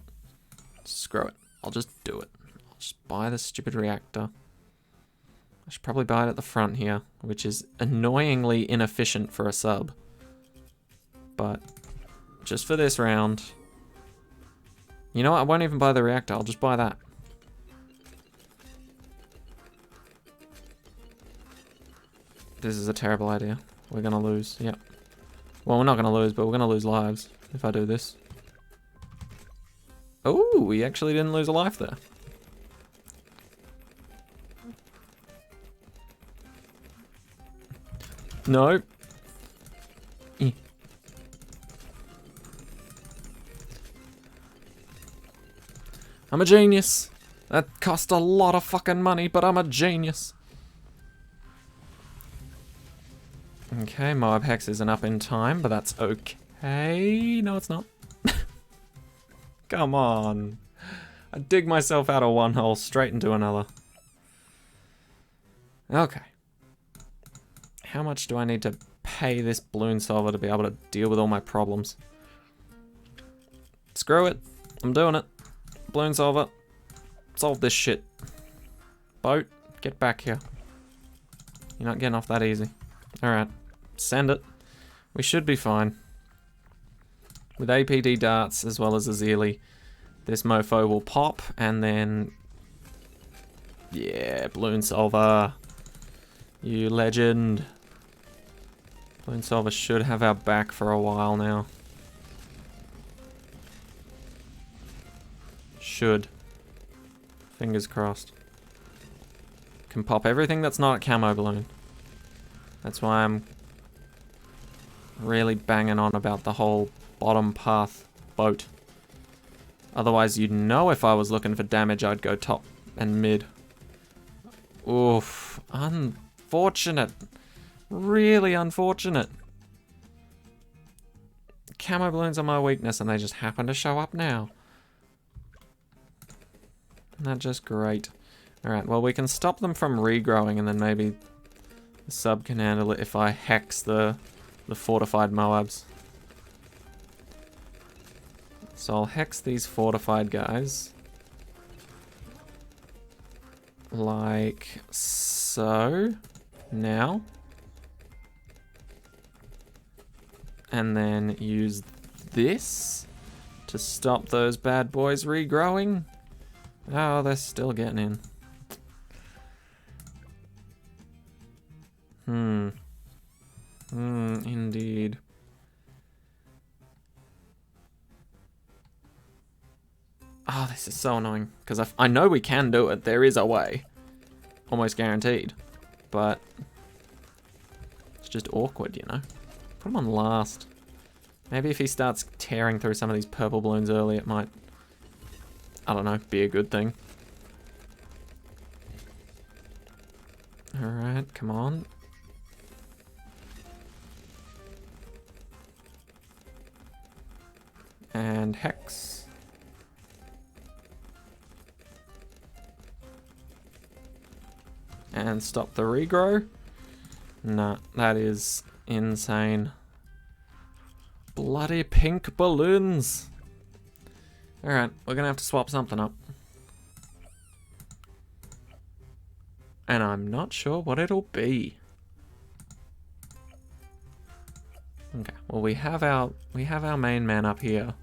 Screw it. I'll just do it. I'll just buy the stupid reactor. I should probably buy it at the front here, which is annoyingly inefficient for a sub. But just for this round... You know what? I won't even buy the reactor. I'll just buy that. This is a terrible idea. We're gonna lose. Yep. Well, we're not gonna lose, but we're gonna lose lives if I do this. Oh, we actually didn't lose a life there. No. Eh. I'm a genius. That cost a lot of fucking money, but I'm a genius. Okay, Moab Hex isn't up in time, but that's okay. No, it's not. Come on. I dig myself out of one hole straight into another. Okay. How much do I need to pay this balloon solver to be able to deal with all my problems? Screw it. I'm doing it. Balloon solver. Solve this shit. Boat, get back here. You're not getting off that easy. Alright. Send it. We should be fine. With APD darts as well as Azili, this mofo will pop and then... Yeah, balloon solver. You legend. Balloon solver should have our back for a while now. Should. Fingers crossed. Can pop everything that's not a camo balloon. That's why I'm really banging on about the whole bottom path boat. Otherwise, you'd know if I was looking for damage, I'd go top and mid. Oof. Unfortunate. Really unfortunate. Camo balloons are my weakness and they just happen to show up now. Not just great. Alright, well we can stop them from regrowing and then maybe the sub can handle it if I hex the fortified Moabs. So I'll hex these fortified guys. Like so. Now. And then use this to stop those bad boys regrowing. Oh, they're still getting in. Indeed. Oh, this is so annoying. Because I know we can do it. There is a way. Almost guaranteed. But it's just awkward, you know? Put him on last. Maybe if he starts tearing through some of these purple balloons early, it might, I don't know, be a good thing. Alright, come on. And hex. And stop the regrow. Nah, that is insane. Bloody pink balloons. Alright, we're gonna have to swap something up. And I'm not sure what it'll be. Okay, well we have our main man up here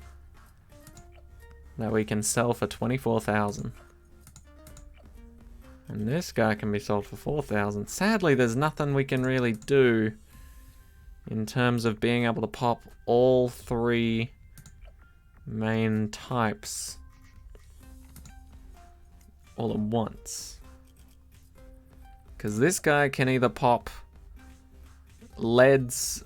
that we can sell for 24,000. And this guy can be sold for 4,000. Sadly, there's nothing we can really do in terms of being able to pop all three main types all at once. Because this guy can either pop leads,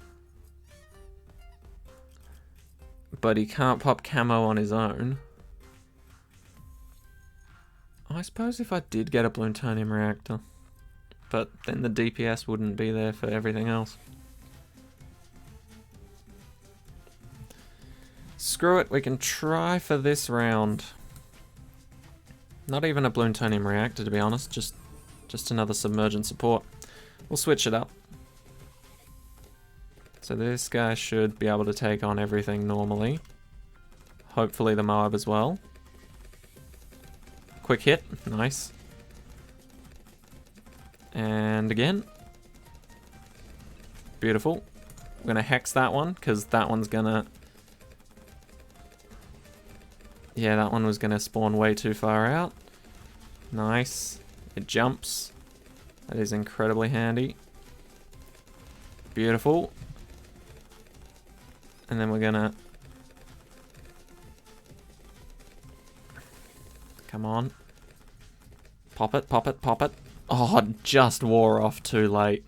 but he can't pop camo on his own. I suppose if I did get a plutonium reactor, but then the DPS wouldn't be there for everything else. Screw it, we can try for this round. Not even a plutonium reactor, to be honest, just another submergent support. We'll switch it up. So this guy should be able to take on everything normally. Hopefully the Moab as well. Quick hit, nice. And again. Beautiful. We're gonna hex that one, because that one's gonna... Yeah, that one was gonna spawn way too far out. Nice. It jumps. That is incredibly handy. Beautiful. And then we're gonna... Come on. Pop it, pop it, pop it. Oh, it just wore off too late.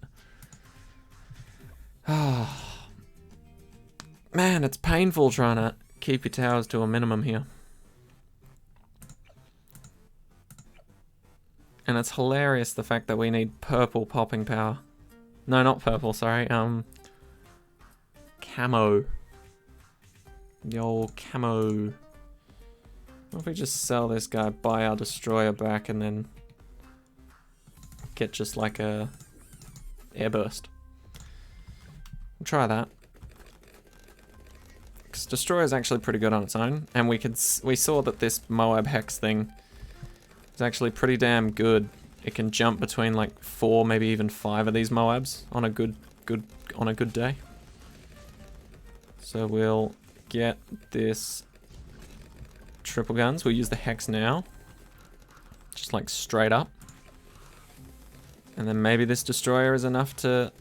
Oh. Man, it's painful trying to keep your towers to a minimum here. And it's hilarious the fact that we need purple popping power. No, not purple, sorry. Camo. The old camo. What if we just sell this guy, buy our destroyer back, and then get just like a airburst? We'll try that. Because destroyer is actually pretty good on its own, and we saw that this Moab Hex thing is actually pretty damn good. It can jump between like 4, maybe even 5 of these Moabs on a good day. So we'll get this triple guns. We'll use the Hex now. Just like straight up. And then maybe this destroyer is enough to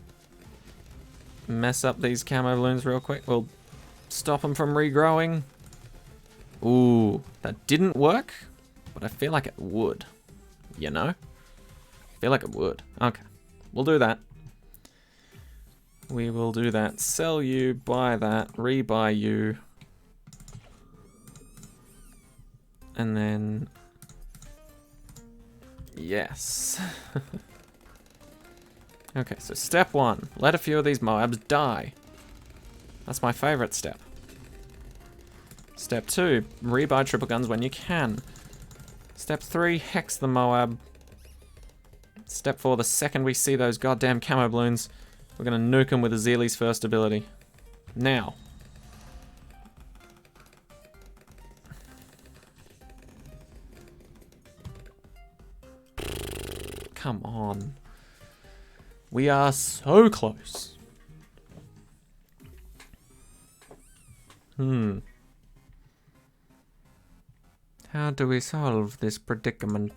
mess up these camo balloons real quick. We'll stop them from regrowing. Ooh, that didn't work, but I feel like it would. You know? I feel like it would. Okay, we'll do that. We will do that. Sell you, buy that, rebuy you. And then... Yes. Okay, so step 1. Let a few of these Moabs die. That's my favorite step. Step 2. Rebuy triple guns when you can. Step 3. Hex the Moab. Step 4. The second we see those goddamn camo balloons, we're gonna nuke them with Azili's first ability. Now. Come on. We are so close. How do we solve this predicament?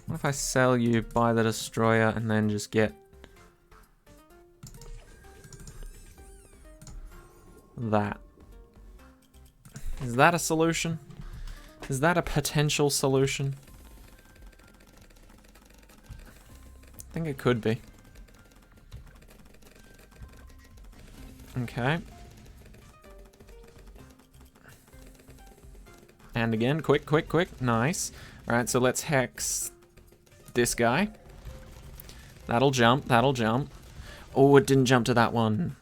What if I sell you, buy the destroyer, and then just get that? Is that a solution? Is that a potential solution? I think it could be. Okay. And again, quick, quick, quick. Nice. Alright, so let's hex this guy. That'll jump, that'll jump. Oh, it didn't jump to that one.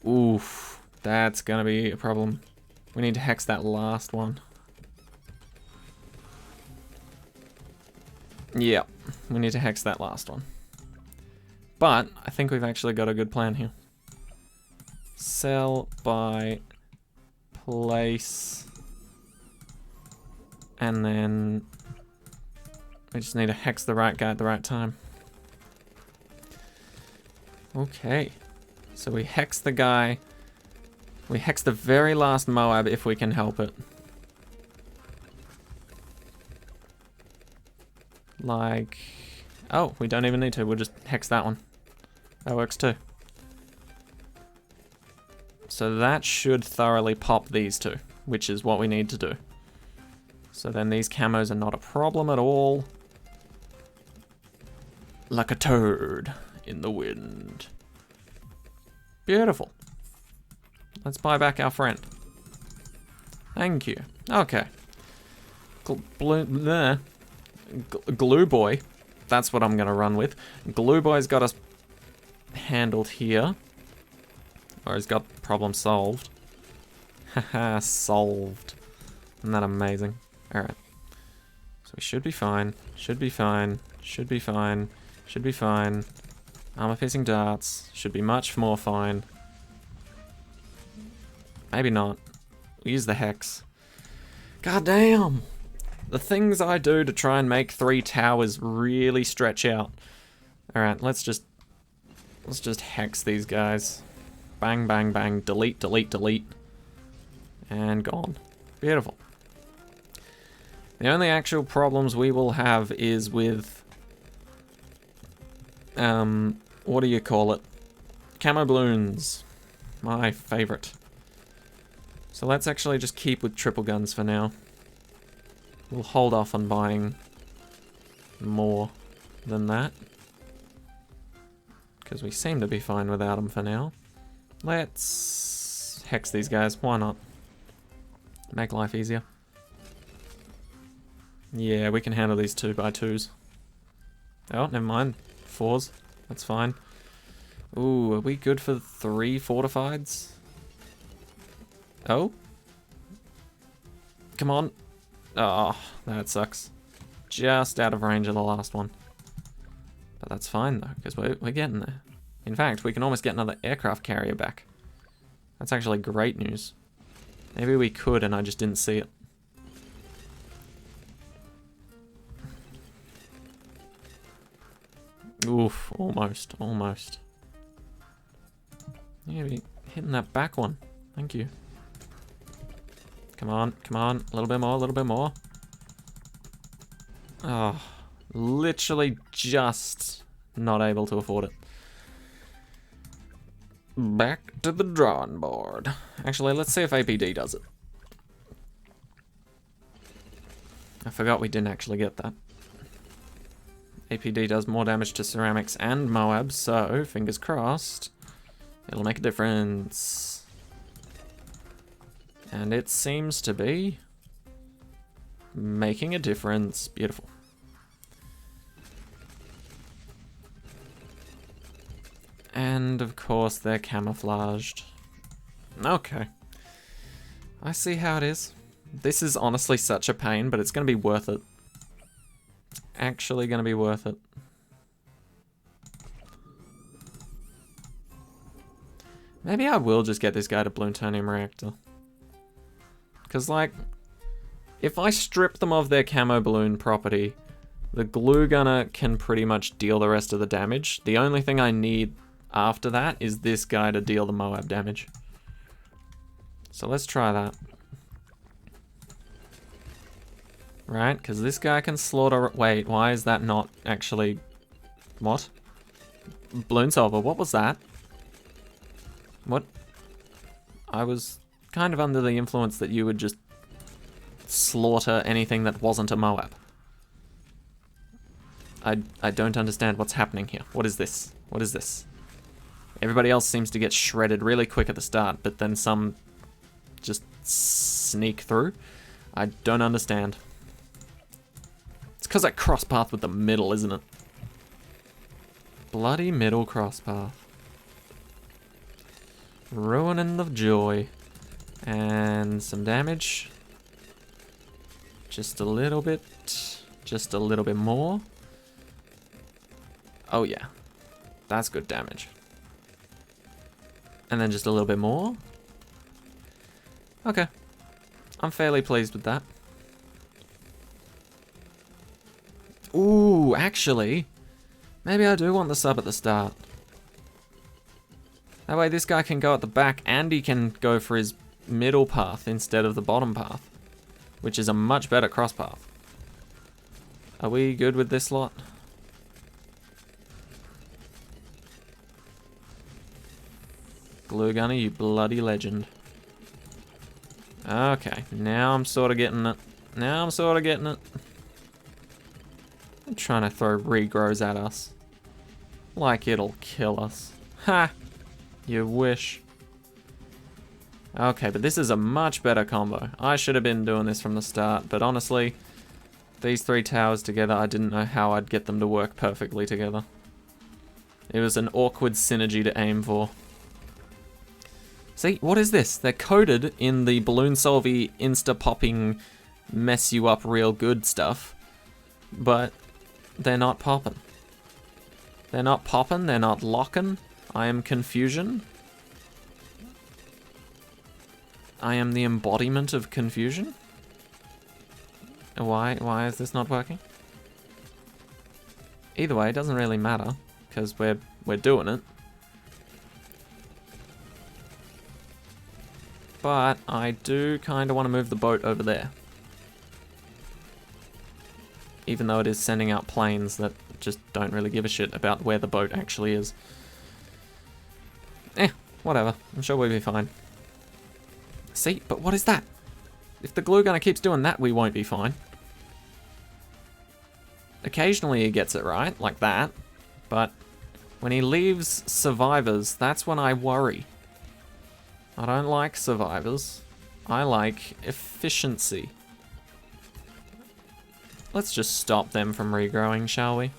Oof. That's gonna be a problem. We need to hex that last one. Yep, we need to hex that last one. But I think we've actually got a good plan here. Sell, buy, place, and then we just need to hex the right guy at the right time. Okay, so we hex the guy. We hex the very last Moab if we can help it. Like, oh, we don't even need to. We'll just hex that one. That works too. So that should thoroughly pop these two, which is what we need to do. So then these camos are not a problem at all. Like a turd in the wind. Beautiful. Let's buy back our friend. Thank you. Okay. Glue Boy. That's what I'm going to run with. Glue Boy's got us handled here. Or he's got problem solved. Haha, solved. Isn't that amazing? Alright. So we should be fine. Should be fine. Should be fine. Should be fine. Armor piercing darts. Should be much more fine. Maybe not. We'll use the hex. God damn! The things I do to try and make 3 towers really stretch out. Alright, let's just hex these guys. Bang, bang, bang. Delete, delete, delete. And gone. Beautiful. The only actual problems we will have is with what do you call it? Camo balloons. My favorite. So let's actually just keep with triple guns for now. We'll hold off on buying more than that, because we seem to be fine without them for now. Let's hex these guys. Why not? Make life easier. Yeah, we can handle these 2x2s. Oh, never mind. 4s. That's fine. Ooh, are we good for 3 fortifieds? Oh? Come on. Oh, that sucks. Just out of range of the last one. But that's fine though, because we're getting there. In fact, we can almost get another aircraft carrier back. That's actually great news. Maybe we could and I just didn't see it. Oof, almost, almost. Yeah, be hitting that back one. Thank you. Come on, come on. A little bit more, a little bit more. Oh, literally just not able to afford it. Back to the drawing board. Actually, let's see if APD does it. I forgot we didn't actually get that. APD does more damage to ceramics and Moab, so fingers crossed, it'll make a difference. And it seems to be making a difference. Beautiful. And of course they're camouflaged. Okay. I see how it is. This is honestly such a pain, but it's going to be worth it. Actually going to be worth it. Maybe I will just get this guy to plutonium reactor. Because, like, if I strip them of their camo balloon property, the glue gunner can pretty much deal the rest of the damage. The only thing I need after that is this guy to deal the Moab damage. So let's try that. Right, because this guy can slaughter... Wait, why is that not actually... What? Balloon solver, what was that? What? I was kind of under the influence that you would just slaughter anything that wasn't a Moab. I don't understand what's happening here. What is this? What is this? Everybody else seems to get shredded really quick at the start, but then some just sneak through. I don't understand. It's because I cross path with the middle, isn't it? Bloody middle cross path. Ruining the joy. And some damage. Just a little bit. Just a little bit more. Oh yeah. That's good damage. And then just a little bit more. Okay. I'm fairly pleased with that. Ooh, actually, maybe I do want the sub at the start. That way this guy can go at the back and he can go for his middle path instead of the bottom path, which is a much better cross path. Are we good with this lot? Glue gunner, you bloody legend. Okay, now I'm sort of getting it. Now I'm sort of getting it. I'm trying to throw regrows at us. Like it'll kill us. Ha! You wish. Okay, but this is a much better combo. I should have been doing this from the start, but honestly, these 3 towers together, I didn't know how I'd get them to work perfectly together. It was an awkward synergy to aim for. See, what is this? They're coded in the balloon solvy insta-popping, mess you up real good stuff, but they're not popping. They're not popping, they're not locking. I am confusion. I am the embodiment of confusion. Why is this not working? Either way, it doesn't really matter, because we're doing it. But I do kind of want to move the boat over there. Even though it is sending out planes that just don't really give a shit about where the boat actually is. Whatever. I'm sure we'll be fine. See? But what is that? If the glue gunner keeps doing that, we won't be fine. Occasionally he gets it right, like that. But when he leaves survivors, that's when I worry. I don't like survivors. I like efficiency. Let's just stop them from regrowing, shall we?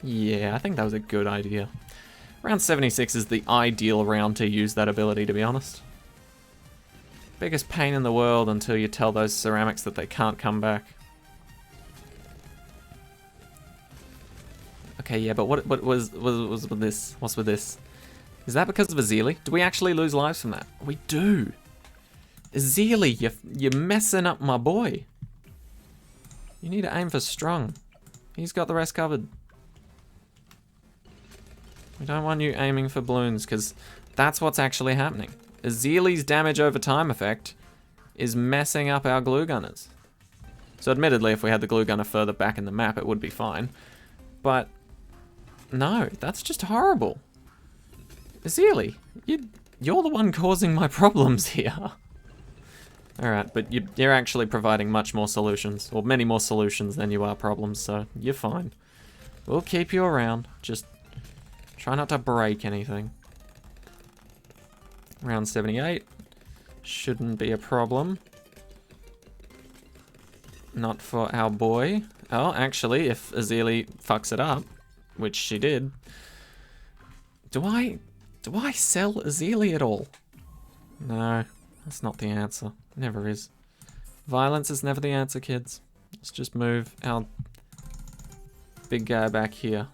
Yeah, I think that was a good idea. Round 76 is the ideal round to use that ability, to be honest. Biggest pain in the world until you tell those ceramics that they can't come back. Okay, yeah, but what was with this? What's with this? Is that because of Azili? Do we actually lose lives from that? We do. Azili, you're messing up my boy. You need to aim for strong. He's got the rest covered. We don't want you aiming for balloons, because that's what's actually happening. Azili's damage over time effect is messing up our glue gunners. So admittedly, if we had the glue gunner further back in the map, it would be fine. But no, that's just horrible. Azili, you're the one causing my problems here. Alright, but you're actually providing much more solutions, or many more solutions than you are problems, so you're fine. We'll keep you around, just try not to break anything. Round 78. Shouldn't be a problem. Not for our boy. Oh, actually, if Azili fucks it up, which she did. Do I sell Azili at all? No, that's not the answer. Never is. Violence is never the answer, kids. Let's just move our big guy back here.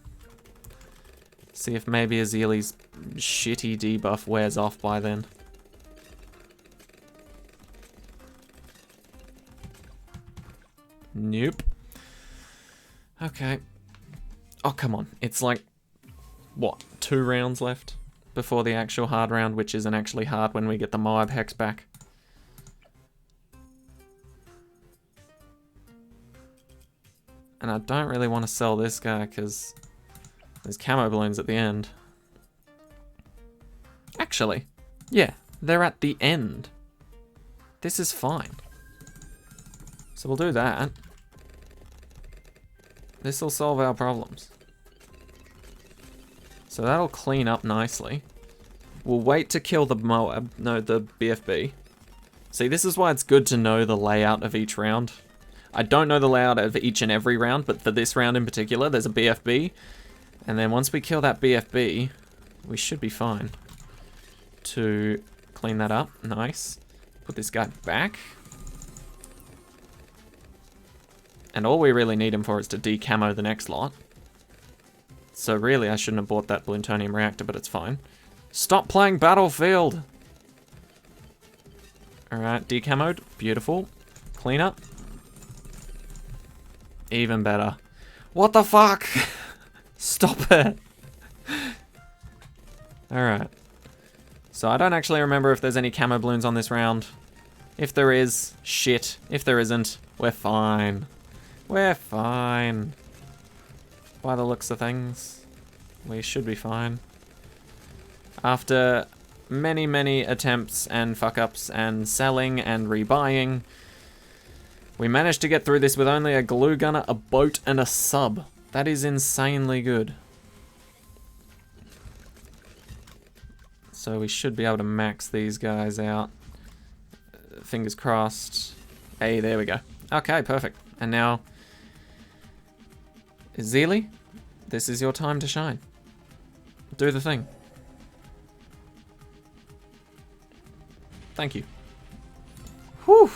See if maybe Azili's shitty debuff wears off by then. Nope. Okay. Oh, come on. It's like, what, 2 rounds left before the actual hard round, which isn't actually hard when we get the Moab Hex back. And I don't really want to sell this guy because there's camo balloons at the end. Actually, yeah, they're at the end. This is fine. So we'll do that. This will solve our problems. So that'll clean up nicely. We'll wait to kill the Moab, no, the BFB. See, this is why it's good to know the layout of each round. I don't know the layout of each and every round, but for this round in particular, there's a BFB. And then once we kill that BFB, we should be fine to clean that up. Nice. Put this guy back. And all we really need him for is to decamo the next lot. So really, I shouldn't have bought that plutonium reactor, but it's fine. Stop playing Battlefield! Alright, decamoed. Beautiful. Clean up. Even better. What the fuck? Stop it. Alright. So I don't actually remember if there's any camo balloons on this round. If there is, shit. If there isn't, we're fine. We're fine. By the looks of things, we should be fine. After many, many attempts and fuck-ups and selling and rebuying, we managed to get through this with only a glue gunner, a boat, and a sub. That is insanely good. So we should be able to max these guys out. Fingers crossed. Hey, there we go. Okay, perfect. And now, Azili, this is your time to shine. Do the thing. Thank you. Whew.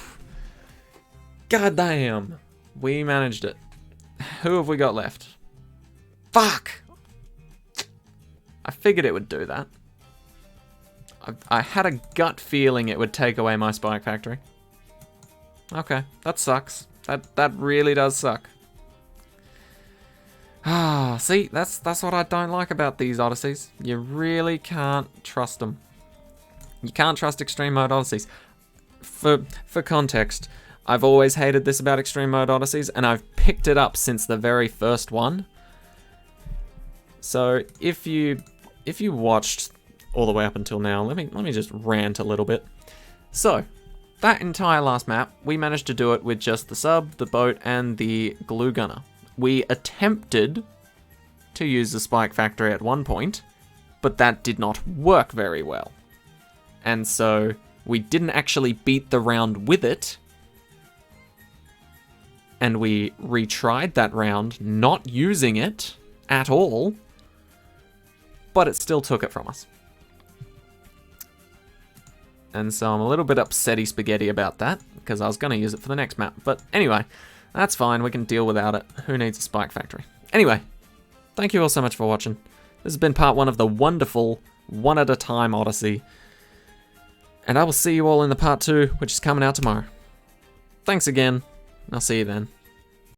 God damn. We managed it. Who have we got left? Fuck! I figured it would do that. I had a gut feeling it would take away my Spike Factory. Okay, that sucks. That really does suck. Ah, see, that's what I don't like about these Odysseys. You really can't trust them. You can't trust Extreme Mode Odysseys. For context, I've always hated this about Extreme Mode Odysseys, and I've picked it up since the very first one. So if you watched all the way up until now. Let me just rant a little bit. So, that entire last map, we managed to do it with just the sub, the boat, and the glue gunner. We attempted to use the spike factory at one point, but that did not work very well. And so, we didn't actually beat the round with it, and we retried that round not using it at all, but it still took it from us. And so I'm a little bit upsetty spaghetti about that, because I was going to use it for the next map. But anyway, that's fine, we can deal without it. Who needs a spike factory? Anyway, thank you all so much for watching. This has been part 1 of the wonderful One at a Time Odyssey. And I will see you all in the part 2, which is coming out tomorrow. Thanks again, and I'll see you then.